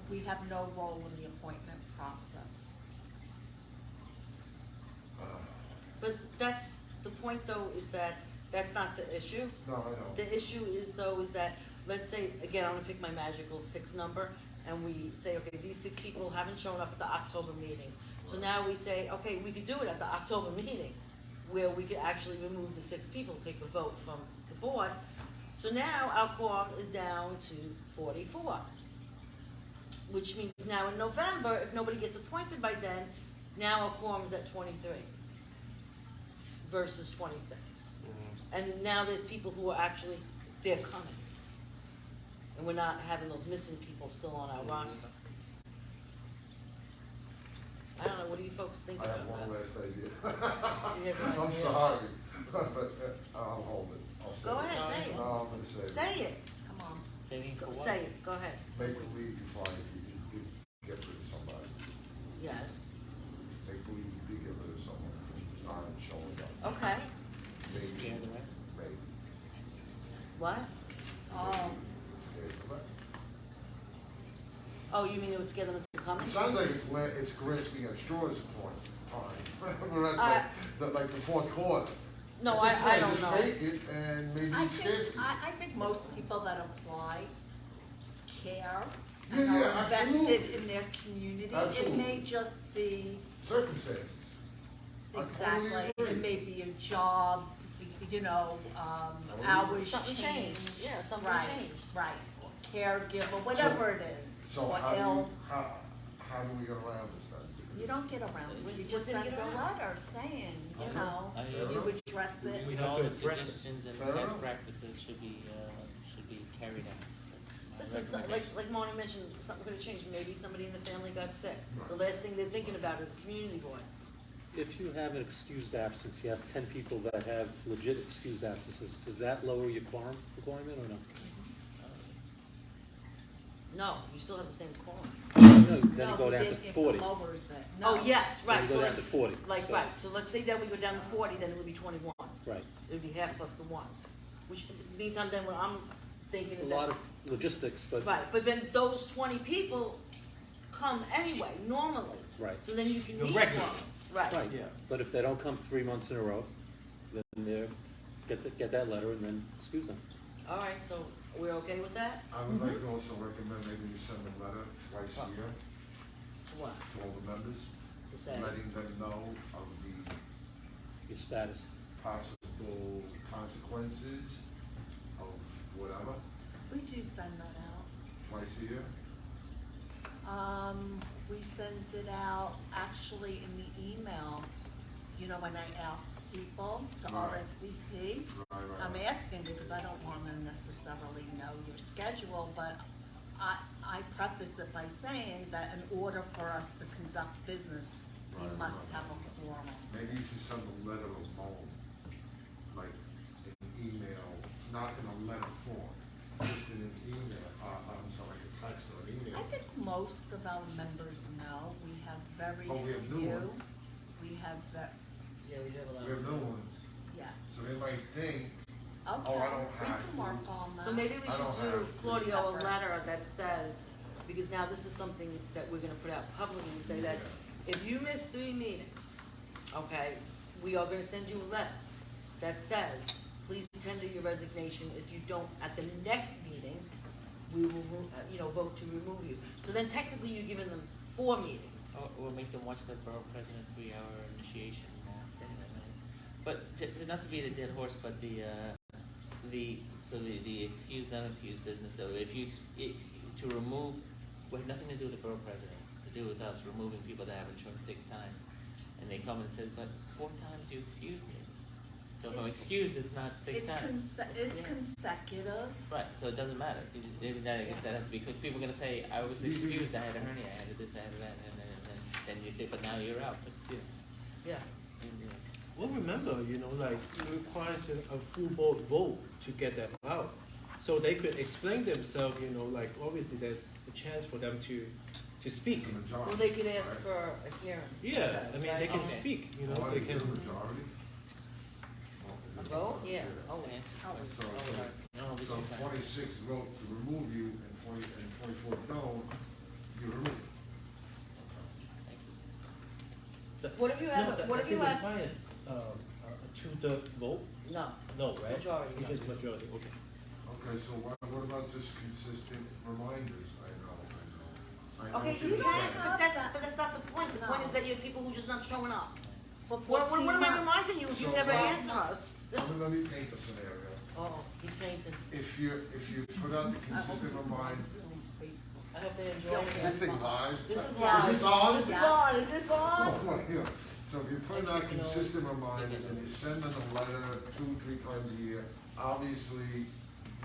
We have no role in the appointment process. But that's, the point though, is that that's not the issue. No, I know. The issue is though, is that, let's say, again, I'm gonna pick my magical 6 number, and we say, okay, these 6 people haven't shown up at the October meeting. So now we say, okay, we could do it at the October meeting, where we could actually remove the 6 people, take the vote from the board. So now our quorum is down to 44. Which means now in November, if nobody gets appointed by then, now our quorum is at 23 versus 26. And now there's people who are actually, they're coming. And we're not having those missing people still on our roster. I don't know, what do you folks think I about have that? one last idea. You have an I'm idea? sorry, but I'll hold it. I'll say Go it. ahead, say it. No, I'm gonna say it. Say it. Come on. Saving for Go, what? say it, go ahead. Make believe you find if you did get rid of somebody. Yes. Make believe you did get rid of someone who's not showing up. Okay. Just Maybe, scare the rest? maybe. What? Scares the rest. Oh, you mean it would scare them into coming? It sounds like it's grasping at straws at point time. We're at I- like the fourth quarter. No, At this I point, don't just know. fake it and maybe I it scares think, people. I think most people that apply care and Yeah, are absolutely. invested in their community. It Absolutely. may just be, Circumstances. I totally exactly, agree. it may be a job, you know, hours Something changed. changed. Yeah, something Right, changed. right, or caregiver, whatever it is, So or how ill. do we get around this then? You don't get around it, you We're just gonna send get a around letter saying, I you know. know, I hear you you. address it. We have All to the address it. suggestions and Fair best enough. practices should be carried out. My Listen, recommendation. like Marty mentioned, something could have changed. Maybe somebody in the family got sick. The Right. last thing they're thinking about is a community board. If you have an excused absence, you have 10 people that have legit excused absences, does that lower your quorum requirement or no? No, you still have the same quorum. No, then No, you go down he's to asking 40. for lowers it. Oh, No. yes, Then right. you So go down like, to 40. like, So- right, so let's say then we go down to 40, then it would be 21. Right. It would be half plus the one, which means then what I'm thinking It's is a that. lot of logistics, but, Right, but then those 20 people come anyway, normally. Right. So then you can The meet regulars. quorum. Right. right. Yeah. But if they don't come 3 months in a row, then they're, get that letter and then excuse them. All right, so we're okay with that? I would like to also recommend maybe you send a letter twice a year To what? to all the members, To say? letting them know of the Your status. possible consequences of whatever, We do send that out. twice a year. We send it out actually in the email, you know, when I ask people to Right. RSVP. Right, right, I'm right. asking because I don't wanna necessarily know your schedule, but I preface it by saying that in order for us to conduct business, we Right, must right. have a quorum. Maybe you should send a letter alone, like an email, not in a letter form, just in an email, I'm sorry, like a text or an email. I think most of our members know, we have very Oh, we have new few. ones. We have, Yeah, we have a lot. We have no ones, yes. so they might think, Okay, I don't we have can to. work on that. So maybe we I should don't do, have to. Claudio, a Separate. letter that says, because now this is something that we're gonna put out publicly, and say that if you miss 3 meetings, okay, we are gonna send you a letter that says, please tender your resignation. If you don't, at the next meeting, we will, vote to remove you. So then technically you're giving them 4 meetings. Or make them watch the borough president 3-hour initiation thing. But to not to beat a dead horse, but the excused, non-excused business. So if you to remove, well, nothing to do with the borough president, to do with us removing people that haven't shown 6 times, and they come and say, but 4 times you excused me. So if I'm excused, it's not 6 times. It's Yeah. consecutive. Right, so it doesn't matter. Maybe that, I guess that has to be, because people are gonna say, I was excused, I had a hernia, I had this, I had that, and then you say, but now you're out, but still. Yeah. Well, remember, like, it requires a full board vote to get them out. So they could explain themselves, like, obviously there's a chance for them to speak. it's a majority. Well, they could ask right? for a hearing. Yeah, I mean, they can Okay. speak, Why they is can. it a majority? A vote? Yeah, always, always. So, No, we so should- 26 vote to remove you and 24 don't, you remove. Thank you. What if you have, No, what if does you it have, require, a 2/3 vote? no, No, right? Majority, It's no. just majority, okay. Okay, so what about just consistent reminders? I know okay, what you you're can, saying. but that's not the point. The point is that you have people who are just not showing up. For What 14 am I months. reminding you if you So, never Bob- answer us? Let me paint a scenario. Oh, he's painting. If you put out the consistent reminder, Zoom, Facebook. I hope they enjoy is it. this thing live? This is Is live. this on? This is on, is this on? Oh, my, yeah. So if you put out consistent reminders and you send them a letter 2-3 times a year, obviously,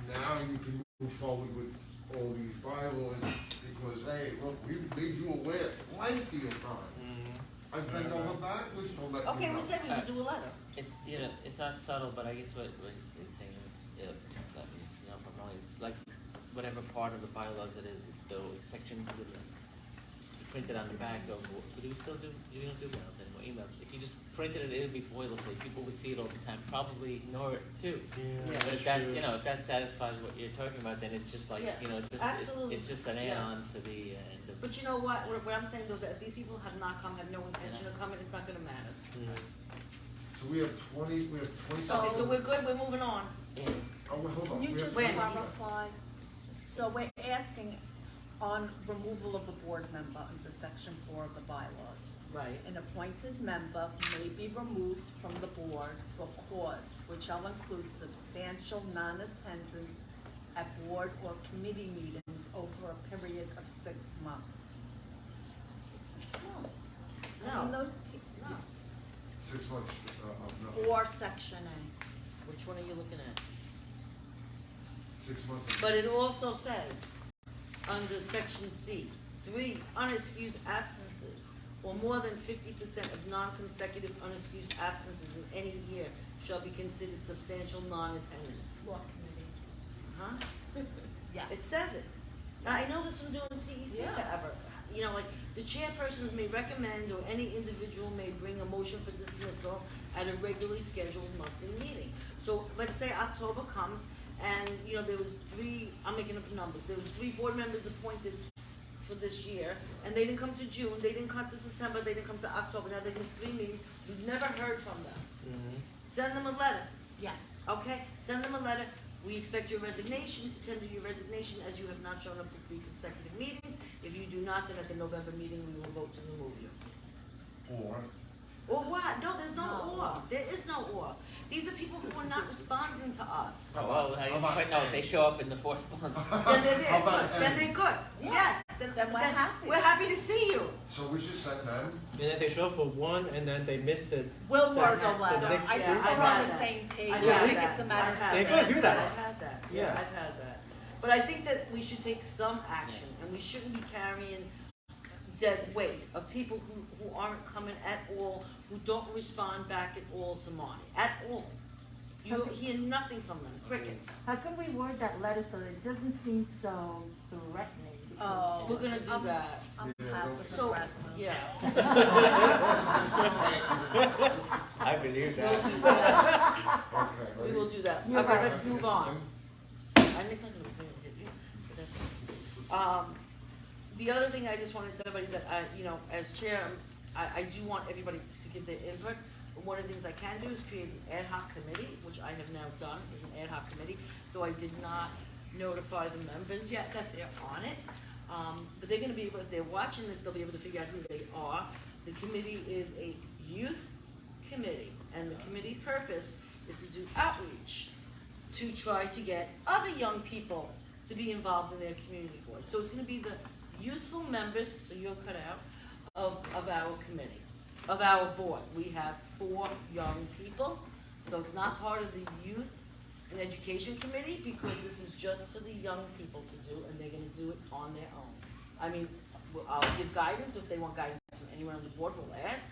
now you can move forward with all these bylaws, because, hey, look, we've made you aware plenty of times. I've been over backwards to let you know. Okay, we said we would do a letter. It's, it's not subtle, but I guess what he's saying, from wrong, is like, whatever part of the bylaws it is, it's the section with the, printed on the back of, do we still do, you don't do mails anymore, emails. If you just printed it, it would be boilerplate, people would see it all the time, probably ignore it too. Yeah. But if that, if that satisfies what you're talking about, then it's just like, Yeah, it's just, absolutely. it's just an Yeah. add-on to the, But you know what I'm saying though, that if these people have not come, have no intention of coming, it's not gonna matter. So we have 20, we have 26. Okay, so we're good, we're moving on. Oh, wait, hold on. Can you We have just Wait a minute. clarify? So we're asking on removal of a board member under section 4 of the bylaws. Right. An appointed member may be removed from the board for cause which shall include substantial non-attendance at board or committee meetings over a period of 6 months. It's 6 months. I mean, No. those people, No. 6 months of no. or section A. Which one are you looking at? 6 months of. But it also says, under section C, 3 unexcused absences or more than 50% of non-consecutive unexcused absences in any year shall be considered substantial non-attendance. Law committee. Huh? Yes. It says it. Now, I know this from doing CEC Yeah. forever. You know, like, the chairpersons may recommend or any individual may bring a motion for dismissal at a regularly scheduled monthly meeting. So, let's say October comes and, you know, there was 3, I'm making up the numbers, there was 3 board members appointed for this year, and they didn't come to June, they didn't come to September, they didn't come to October, now they missed 3 meetings, we've never heard from them. Mhm. Send them a letter. Yes. Okay, send them a letter. We expect your resignation, to tender your resignation as you have not shown up to 3 consecutive meetings. If you do not, then at the November meeting, we will vote to remove you. Or, Or what? No, there's no No. or. There is no or. These are people who are not responding to us. Oh, well, how How about- you no, if they show up in the 4th month. Then they're there. How about Then N? they're good. Yeah. Yes. Then we're happy. We're happy to see you. So we should send them, And then they show up for one, and then they miss the. We'll word The a letter. next- I Yeah, think I've we're on had the that. same page. I've I had think that. it's a matter I've of. had They that. could do that. I've had that. Yeah, Yeah. I've had that. But I think that we should take some action, and we shouldn't be carrying dead weight of people who aren't coming at all, who don't respond back at all to Monty, at all. You hear nothing from them, crickets. How can we word that letter so that it doesn't seem so threatening? Oh. We're gonna do that. I'm Yeah, passive So, aggressive. yeah. I believe We'll that. do that. okay, We will do that. You're Okay, right. let's move on. I think something will hit you, but that's it. The other thing I just wanted to tell everybody is that I, you know, as chair, I do want everybody to give their input. But one of the things I can do is create an ad hoc committee, which I have now done, is an ad hoc committee, though I did not notify the members yet that they're on it. But they're gonna be able, if they're watching this, they'll be able to figure out who they are. The committee is a youth committee, and the committee's purpose is to do outreach to try to get other young people to be involved in their community board. So it's gonna be the youthful members, so you'll cut out, of our committee, of our board. We have 4 young people, so it's not part of the youth and education committee, because this is just for the young people to do, and they're gonna do it on their own. I mean, I'll give guidance, if they want guidance from anyone on the board, we'll ask,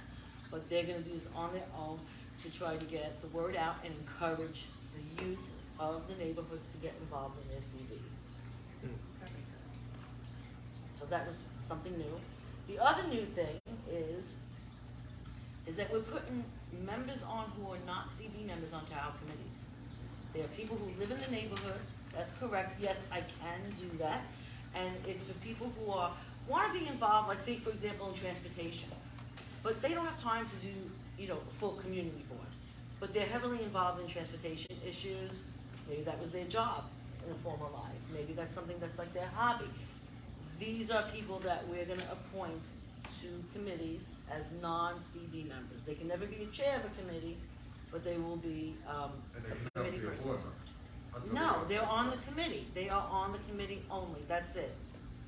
but they're gonna do this on their own to try to get the word out and encourage the youth of the neighborhoods to get involved in their CVs. So that was something new. The other new thing is that we're putting members on who are not CB members onto our committees. There are people who live in the neighborhood, that's correct, yes, I can do that. And it's for people who wanna be involved, like say for example in transportation. But they don't have time to do, you know, full community board. But they're heavily involved in transportation issues, maybe that was their job in a former life, maybe that's something that's like their hobby. These are people that we're gonna appoint to committees as non-CB members. They can never be a chair of a committee, but they will be, and they a can never committee be a person. board member. Until No, they- they're on the committee. They are on the committee only, that's it.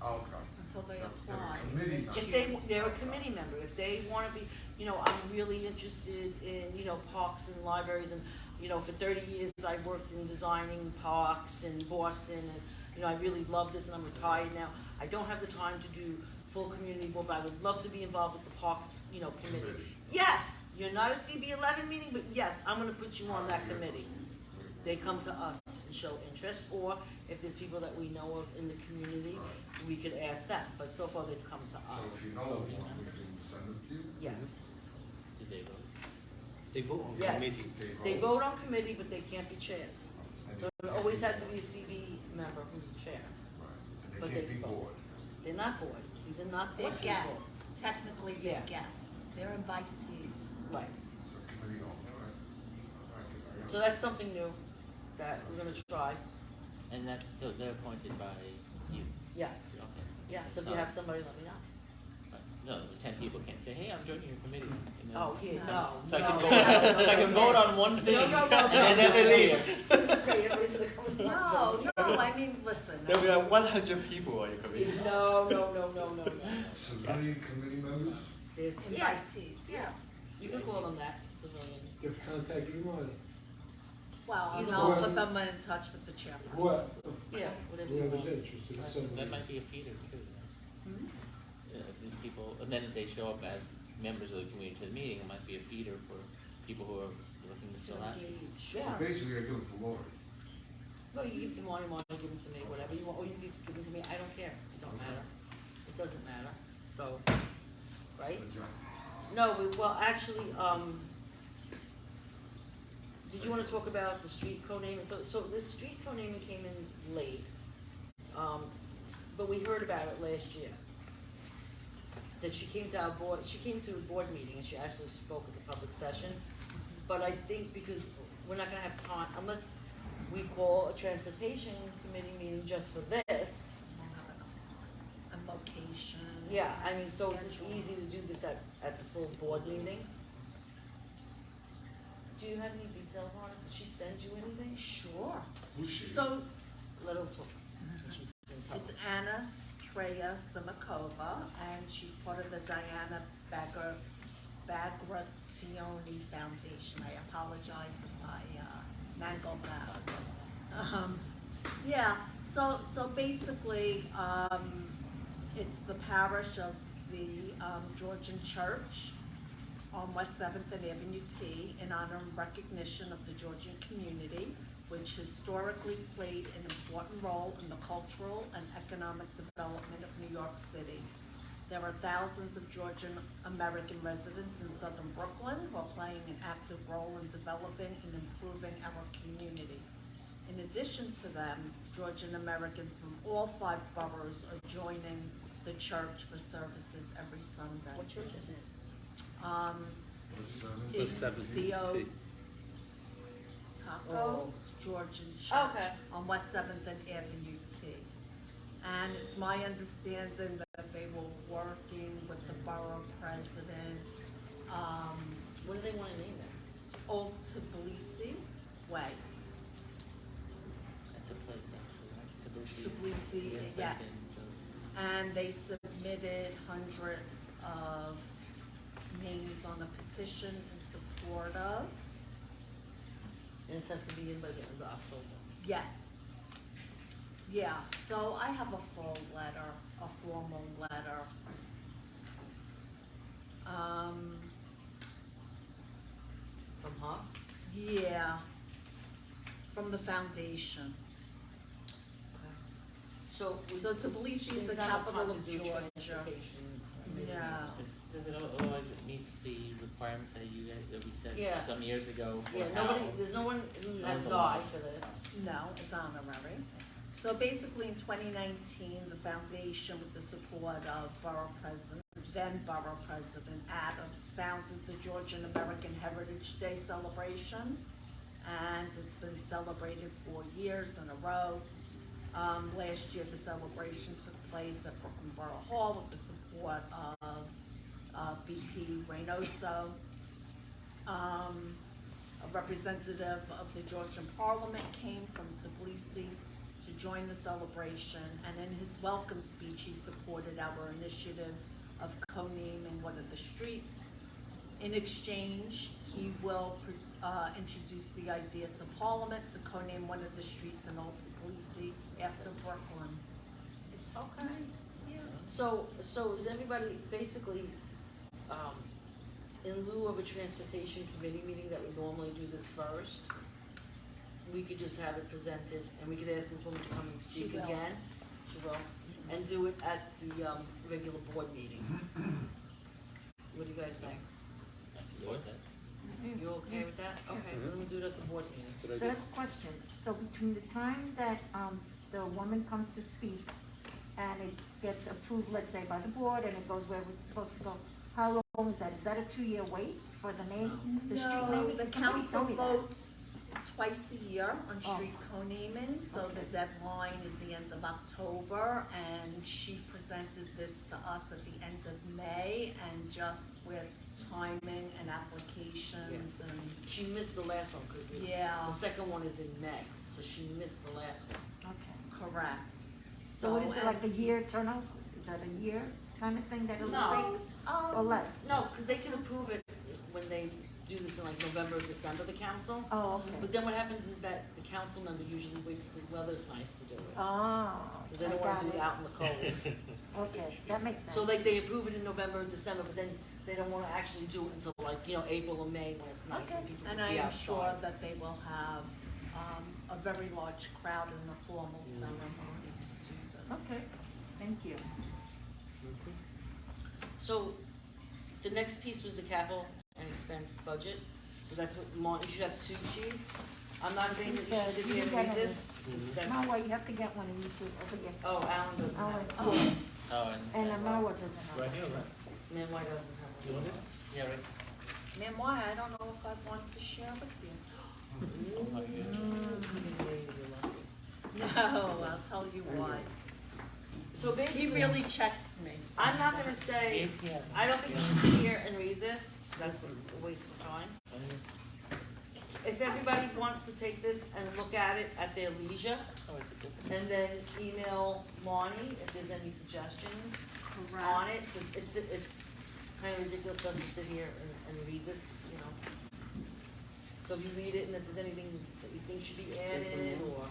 Okay. Until they They're a apply. committee member. If they're a committee member, if they wanna be, you know, I'm really interested in, you know, parks and libraries and, you know, for 30 years I worked in designing parks in Boston and, you know, I really love this and I'm retired now. I don't have the time to do full community board, but I would love to be involved with the parks, you know, committee. Committee. Yes, you're not a CB11 meeting, but yes, I'm gonna put you on that committee. They come to us and show interest, or if there's people that we know of in the community, we could ask them, but so far they've come to So us. if you know of one, we can send them to you? Yes, Did they vote? They vote on yes. committee. They vote on committee, but they can't be chairs. And So they it can't always be has to be a board. CB member who's a chair. Right, but and they can't they be vote. board. They're not board, these are not They're board guests, people. technically they're Yeah. guests, they're invitees. Right, So committee only, all right. so that's something new that we're gonna try, And that's, they're appointed by you? yeah. Okay. Yeah, so if you have somebody, let me know. No, 10 people can't say, hey, I'm joining your committee. And then- Oh, yeah, no, So I no. can vote, so I can vote on one thing, No, no, no, and then no, disappear. Okay, everybody's gonna come in. No, no, I mean, listen. There'll be like 100 people on your committee. No, no, no, no, no, no. Civilian committee members? There's, yes, Invitees, yeah, you can call them that, civilian. The contact email, Well, and Either I'll one. put them in touch with the chairperson. what, Yeah, whatever you whoever's want. interested, That somebody. might be a feeder too. Hmm? These people, and then if they show up as members of the community to the meeting, it might be a feeder for people who are looking to fill absences. Yeah, Basically, I do it for Lori. no, you give it to Marty, give it to me, whatever you want, or you give it to me, I don't care, it don't matter, it doesn't matter, so, right? No, well, actually, did you wanna talk about the street co-naming? So this street co-naming came in late, but we heard about it last year. That she came to our board, she came to a board meeting and she actually spoke at the public session. But I think because we're not gonna have time, unless we call a transportation committee meeting just for this. And location. Yeah, I mean, so it's schedule. easy to do this at the full board meeting. Do you have any details on it? Did she send you anything? Sure. Who's she? So Let her talk. She's gonna tell it's us. Anna Treya Simakova, and she's part of the Diana Bagrationi Foundation. I apologize if I mangled that. Yeah, so basically, it's the parish of the Georgian Church on West 7th and Avenue T in honor and recognition of the Georgian community, which historically played an important role in the cultural and economic development of New York City. There are thousands of Georgian American residents in southern Brooklyn who are playing an active role in developing and improving our community. In addition to them, Georgian Americans from all 5 boroughs are joining the church for services every Sunday. What church is it? It's West 7th Theo T. Tacos Oh. Georgian Church Okay. on West 7th and Avenue T. And it's my understanding that they were working with the borough president, What do they wanna name it? Old Tbilisi Way. That's a place actually, right? Tbilisi, yes. And they submitted hundreds of names on a petition in support of, And it has to be in by the end of October. yes. Yeah, so I have a full letter, a formal letter. From her? Yeah, from the foundation. So. So Tbilisi is she's the not have capital time of to do Georgia. transportation committee. Yeah. Does it, otherwise it meets the requirements that you guys, that we Yeah. said some years ago for Yeah, how. nobody, there's no one who No has one's died alive. for this. No, it's honorary. So basically in 2019, the foundation with the support of then Borough President Adams founded the Georgian American Heritage Day celebration. And it's been celebrated for years in a row. Last year, the celebration took place at Brooklyn Borough Hall with the support of BP Reynoso. A representative of the Georgian Parliament came from Tbilisi to join the celebration, and in his welcome speech, he supported our initiative of co-naming one of the streets. In exchange, he will introduce the idea to Parliament to co-name one of the streets in Old Tbilisi after Brooklyn. It's Okay. nice, yeah. So is everybody basically, in lieu of a transportation committee meeting that we normally do this first, we could just have it presented and we could ask this woman to come and speak She will. again? She will. And do it at the, regular board meeting. What do you guys think? I support that. You okay with that? Okay, so then we do it at the board meeting. Good So I idea. have a question. So between the time that, the woman comes to speak and it gets approved, let's say, by the board and it goes where it's supposed to go, how long is that? Is that a 2-year wait for the name, the street name? No, the Somebody council told me that. votes twice a year on Oh. street co-naming, so the Okay. deadline is the end of October, and she presented this to us at the end of May, and just with timing and applications and, She missed the last one, cause yeah, the second one is in May, so she missed the last one. Okay. correct. So what is it, and- like a year turnout? Is that a year kind of thing that it'll No. take, or less? No, cause they can approve it when they do this in like November or December, the council. Oh, okay. But then what happens is that the council member usually waits till the weather's nice to do it. Oh, Cause they I don't wanna got do it it. out in the cold. Okay, that makes sense. So like they approve it in November or December, but then they don't wanna actually do it until like, April or May when it's nice and Okay. people And can I be am outside. sure that they will have, a very large crowd in the formal ceremony to do this. Okay, thank you. So, the next piece was the capital and expense budget, so that's what, you should have two sheets. I'm not saying that you should sit here and read this, 'cause that's, Mawa, you have to get one of you two over here. oh, Alan doesn't have it. Oh, Oh, and and Mawa doesn't have Right it. here, right? Man, why doesn't have You it? want it? yeah, right. Ma'am, why, I don't know if I want to share with you. Oh my goodness. No, I'll tell you why. So He basically, really checks me. I'm not gonna say, Yes, yeah. I don't think you should sit here and read this, that's a waste of time. If everybody wants to take this and look at it at their leisure, Oh, it's a good. and then email Lonnie if there's any suggestions on it, cause it's kind of ridiculous for us to sit here and read this, So if you read it and if there's anything that you think should be added or,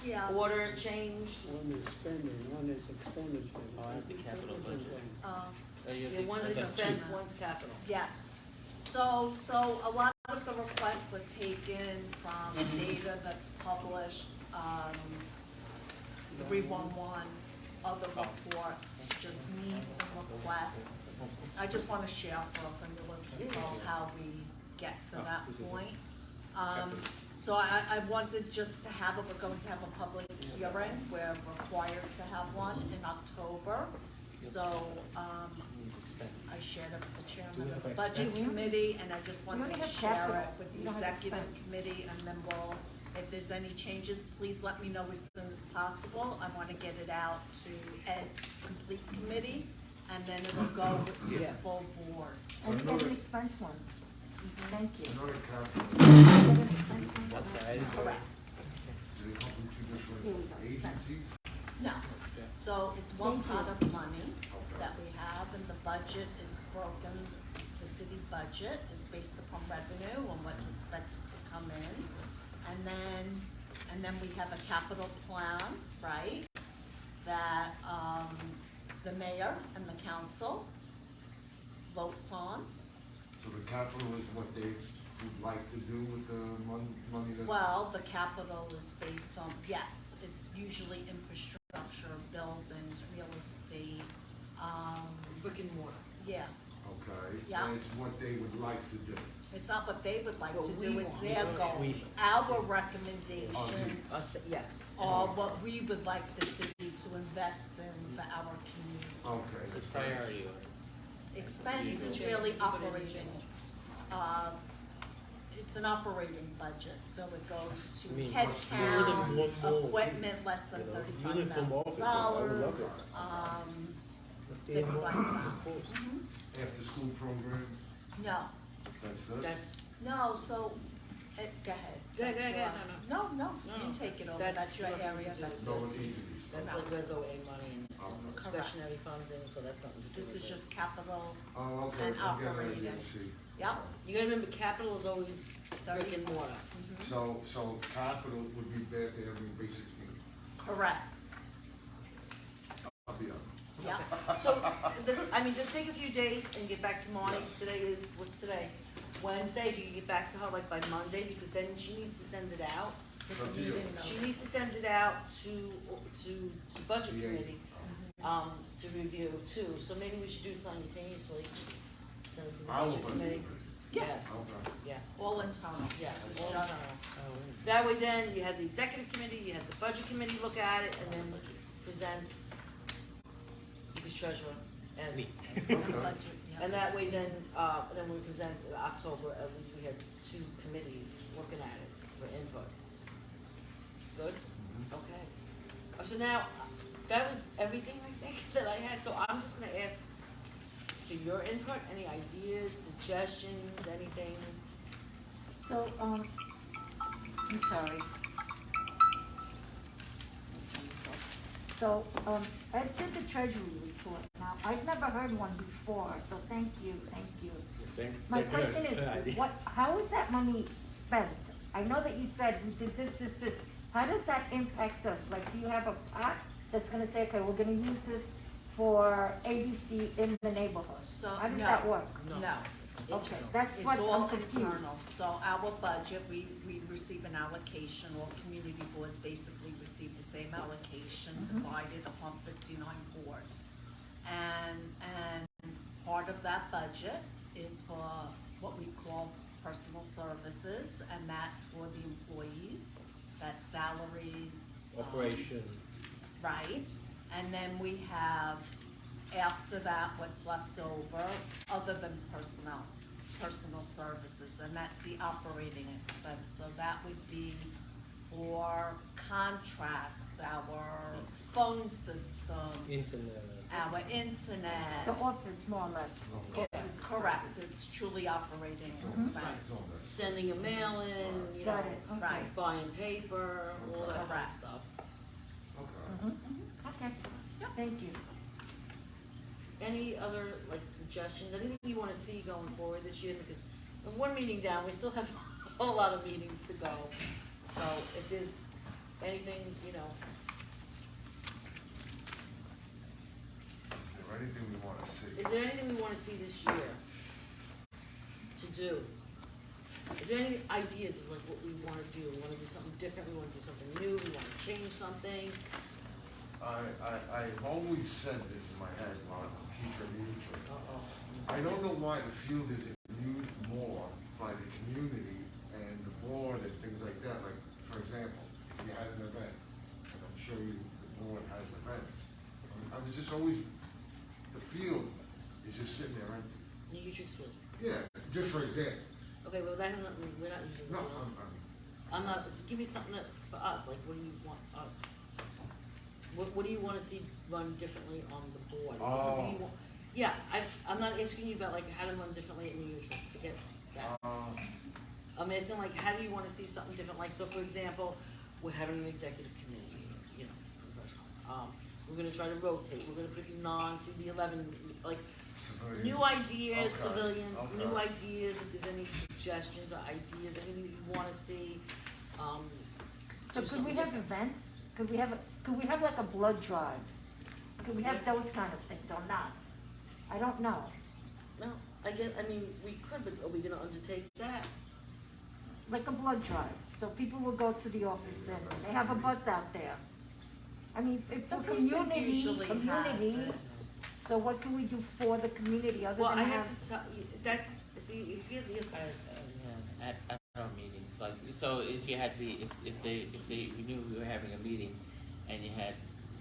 Yeah. order changed, One is spending, one is expenditure. Oh, I have the capital budget. Um, Oh, you have yeah, the one's expense. expense, one's capital. Yes. So a lot of the requests were taken from data that's published, 311, other reports, just needs and requests. I just wanna share for familiar people how we get to that this is it. point. So I wanted just to have we're going to have a public hearing, we're required to have one in October. So, I shared it with the Do chairman we of have the budget expense? committee, and I just We wanted only to have share capital. it with We the don't have executive expense. committee, and then if there's any changes, please let me know as soon as possible. I wanna get it out to Ed's complete committee, and then it'll go to the Yeah. full board. And you get an expense one. Thank you. Another capital, You get an expense one? What's that? Correct. do they come from two Here we different go. agencies? No, so it's one Thank you. pot of money that we have, and the budget is broken, the city budget is based upon revenue and what's expected to come in. And then we have a capital plan, right, that, the mayor and the council votes on. So the capital is what they would like to do with the money that's. Well, the capital is based on, yes, it's usually infrastructure, buildings, real estate, Brick and mortar. yeah. Okay, Yeah. and it's what they would like to do. It's not what they would like What to we do, it's want. their goals. We- Our recommendations Us, yes. are what we would like the city to invest in for our community. Okay. It's a that's priority nice. order. Expense is Change, really keep it in the operating, change. it's an operating budget, so it goes I to mean, head what's the- count, More than one more, equipment less than you know, $35,000, uniform officers, I would love it. If they things want, like that. of course. After school programs, No, that's this? That's, no, so, go ahead. Go ahead, No, No, you take it over, that's that's your nothing to area, do that's with No, this. it's easy. that's No. like Reso A money and Okay. discretionary funding, so that's nothing to do with This is it. just capital, Oh, okay, And I'm getting an operating. idea, see. yep. You gotta remember, capital is always brick and mortar. So capital would be bad, they having base 16. Correct, I'll be up. yep. So, just take a few days and get back to Monty. Today is, what's today? Wednesday, do you get back to her like by Monday, because then she needs to send it out. Up to you. She needs to send it out to the budget Yeah. committee, to review too, so maybe we should do simultaneously. Send it to the I will budget budget committee. committee. Yes, Okay. yeah, All internal. yeah, It's all just- internal. That way then, you had the executive committee, you had the budget committee look at it, and then present the treasurer and Me. And the Okay. budget, And that way then we present in October, at least we had 2 committees looking at it for input. Good? Okay. So now, that was everything I think that I had, so I'm just gonna ask for your input, any ideas, suggestions, anything? So, I'm sorry. So, I did the treasury report. Now, I've never heard one before, so thank you, thank you. My question is, how is that money spent? I know that you said we did this. How does that impact us? Like, do you have a pot that's gonna say, okay, we're gonna use this for ABC in the neighborhood? So, How does no, that work? No. Okay, that's It's what all I'm confused. internal, so our budget, we receive an allocation, all community boards basically receive the same allocation divided upon 59 boards. And part of that budget is for what we call personal services, and that's for the employees, that's salaries. Operation. Right, and then we have, after that, what's left over, other than personal services, and that's the operating expense, so that would be for contracts, our phone system, Internet. our internet. So office, more or less. Yeah, Correct, it's truly operating expense. Sending a mail in, you know, Got it, okay. Right. buying paper, all that kind of Correct. stuff. Okay. Okay, thank you. Any other, like, suggestions, anything you wanna see going forward this year, because with 1 meeting down, we still have a whole lot of meetings to go. So if there's anything, you know, Is there anything we wanna see? is there anything we wanna see this year to do? Is there any ideas of like what we wanna do? We wanna do something different, we wanna do something new, we wanna change something? I've always said this in my head while I was a teacher meeting. Uh-oh. I don't know why the field isn't used more by the community and the board and things like that. Like, for example, you had an event, and I'm sure the board has events. I was just always, the field is just sitting there empty. You use your skill. Yeah, just for example. Okay, well, that hasn't, we're not using No, the I'm not, just give me something that, for us, like, what do you want us? What do you wanna see run differently on the board? Is there something you Oh. want? Yeah, I'm not asking you about like how to run differently than usual, forget that. I'm asking like, how do you wanna see something different, like, so for example, we're having an executive committee, you know, for the first time. We're gonna try to rotate, we're gonna put you non-CB11, like, Civilians. new ideas, Okay, civilians, new okay. ideas, if there's any suggestions or ideas, anything you wanna see, So do could we something have different. events? Could we have like a blood drive? Could we have those kind of things or not? I don't know. No, I mean, we could, but are we gonna undertake that? Like a blood drive, so people will go to the office and they have a bus out there. I mean, if The the precinct usually has community, it. so what can we do for the community other Well, than I have? have to tell you, that's, see, here's, Yeah, at our meetings, like, so if you had if they knew we were having a meeting and you had,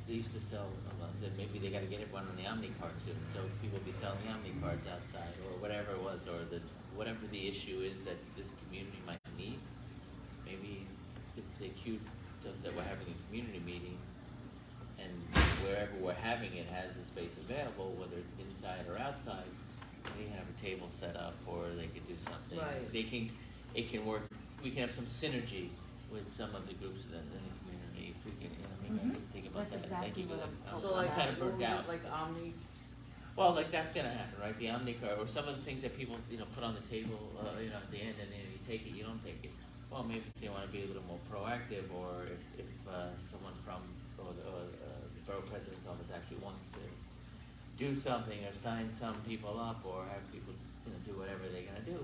they used to sell, then maybe they gotta get it run on the Omni card soon, so people be selling the Omni cards outside, or whatever it was, or whatever the issue is that this community might need. Maybe if they cue that we're having a community meeting, and wherever we're having it has the space available, whether it's inside or outside, they can have a table set up, or they could do something. Right. It can work, we can have some synergy with some of the groups in the community, if we can, I mean, I can think about That's that. exactly Thank you what for I'm that. talking so like, Kind of what burnt was out. it, like Omni, Well, like that's gonna happen, right? The Omnicard, or some of the things that people, put on the table, at the end, and then you take it, you don't take it. Well, maybe they wanna be a little more proactive, or if someone from, or the borough president's office actually wants to do something, or sign some people up, or have people, do whatever they're gonna do,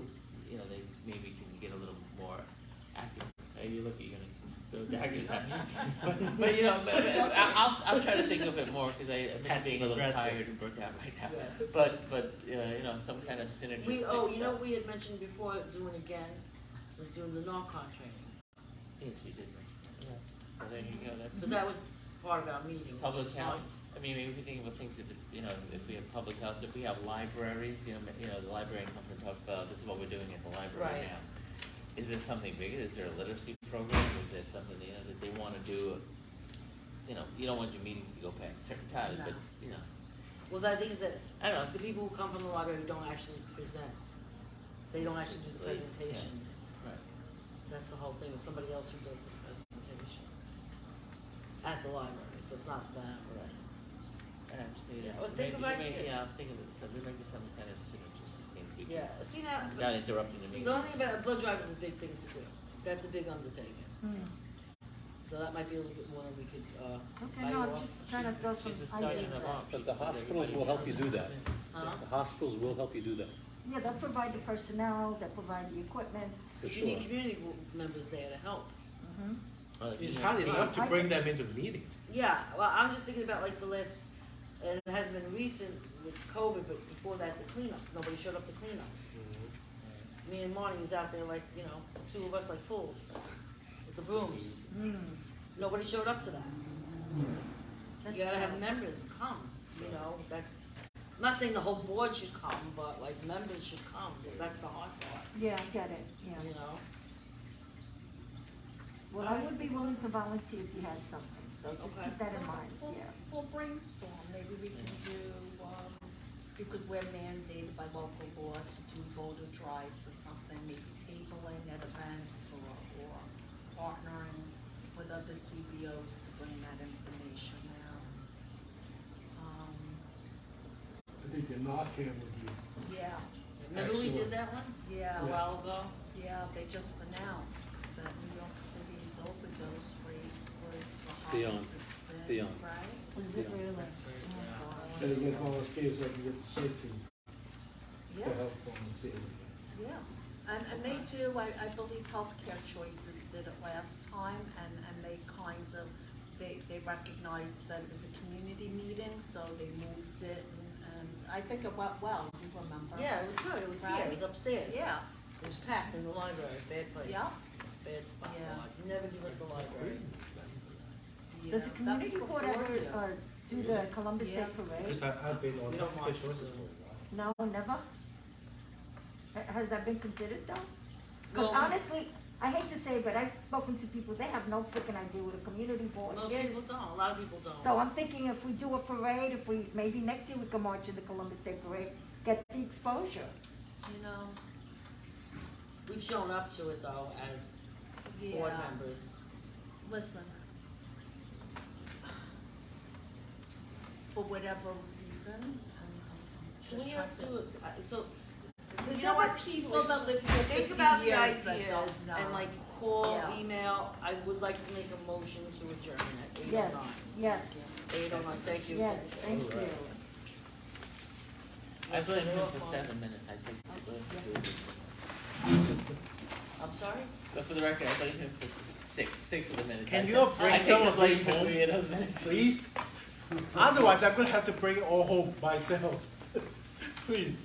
they maybe can get a little more active. You look, you're gonna go daggers at me. But I'll try to think of it more, cause I'm being a little Passive-aggressive. tired and burnt out right now. Yes. But some kind of synergistic stuff. what we had mentioned before, doing again, was doing the NORCON training, Yes, you did mention that. Yeah. So there you go, but that's that was part of our meeting, which public is health. fine. I mean, maybe if we think about things, if it's, you know, if we have public health, if we have libraries, you know, the librarian comes and talks about, this is what we're doing at the library Right. now. Is there something bigger? Is there a literacy program? Is there something, you know, that they wanna do? You know, you don't want your meetings to go past certain times, but, you know, Well, the thing is that, I don't know, the people who come from the library don't actually present. They don't actually do the Usually, presentations. right. That's the whole thing, it's somebody else who does the presentations at the library, so it's not that, right? And I'm just thinking, Yeah, well, think of ideas. yeah, I'm thinking of so there might be some kind of synergistic thing we can, Yeah, see now, without interrupting the meeting. the only thing about a blood drive is a big thing to do. That's a big undertaking. So that might be a little bit more than we could, Okay, bite no, I'm off. just trying to throw some She's a sergeant ideas of out. arms. But the hospitals will help you do that. Huh? The hospitals will help you do that, Yeah, they'll provide the personnel, they'll provide the equipment. for But you need sure. community members there to help. Mhm. It's hard enough to bring them into meetings. Yeah, well, I'm just thinking about like the last, and it hasn't been recent with COVID, but before that, the cleanups, nobody showed up to cleanups. Me and Marty was out there like, you know, two of us like fools, with the brooms. Nobody showed up to that. That's You gotta have sad. members come, you know, that's, I'm not saying the whole board should come, but like members should come, so that's the hard part, Yeah, I get it, yeah. you know? Well, I would be willing to volunteer if you had something, so just Okay. keep that in mind, yeah. We'll brainstorm, maybe we can do, because we're mandated by local law to do voter drives or something, maybe tabling at events or partnering with other CBOs to bring that information out. I think the Narcan would be, Yeah, Remember we did Excellent. that one yeah, a while ago? yeah, they just announced that New York City's overdose rate was the Beyond. highest it's been, Beyond. right? Was it Yeah. really? That's right, Oh, yeah. God. better get volunteers that can get the safety to Yeah. help volunteers. Yeah, and they do, I believe Healthcare Choices did it last time, and they kind of, they recognized that it was a community meeting, so they moved it, and I think it went well, you remember? Yeah, it was good, it was here, it was upstairs. Yeah, It was packed in the library, bad place. Yeah. Bad spot, Yeah. never give us the library. yeah. Does the community That was board before ever, you. do the Columbus Yeah. Day Parade? Because I've been on We don't Africa watch choices it. for a while. No, never? Has that been considered though? Cause Well- honestly, I hate to say, but I've spoken to people, they have no freaking idea what a community board is. Most people don't, a lot of people don't. So I'm thinking if we do a parade, if we, maybe next year we can march in the Columbus Day Parade, get the exposure. You know, We've shown up to it though as board yeah, members. listen. For whatever reason, I'm Can we just have trying to, so, There's you know what, other people that live here think 50 about the years that ideas don't and know. like call, Yeah. email, I would like to make a motion to adjourn at 8:09. Yes, yes, 8:09, thank you. yes, thank you. I blame him for Off. 7 minutes, I take the blame too. I'm sorry? But for the record, I blame him for six of the minutes. Can I you take- bring I some take the of blame this for home? 3 of those minutes. Please? Otherwise, I'm gonna have to bring it all home myself. Please.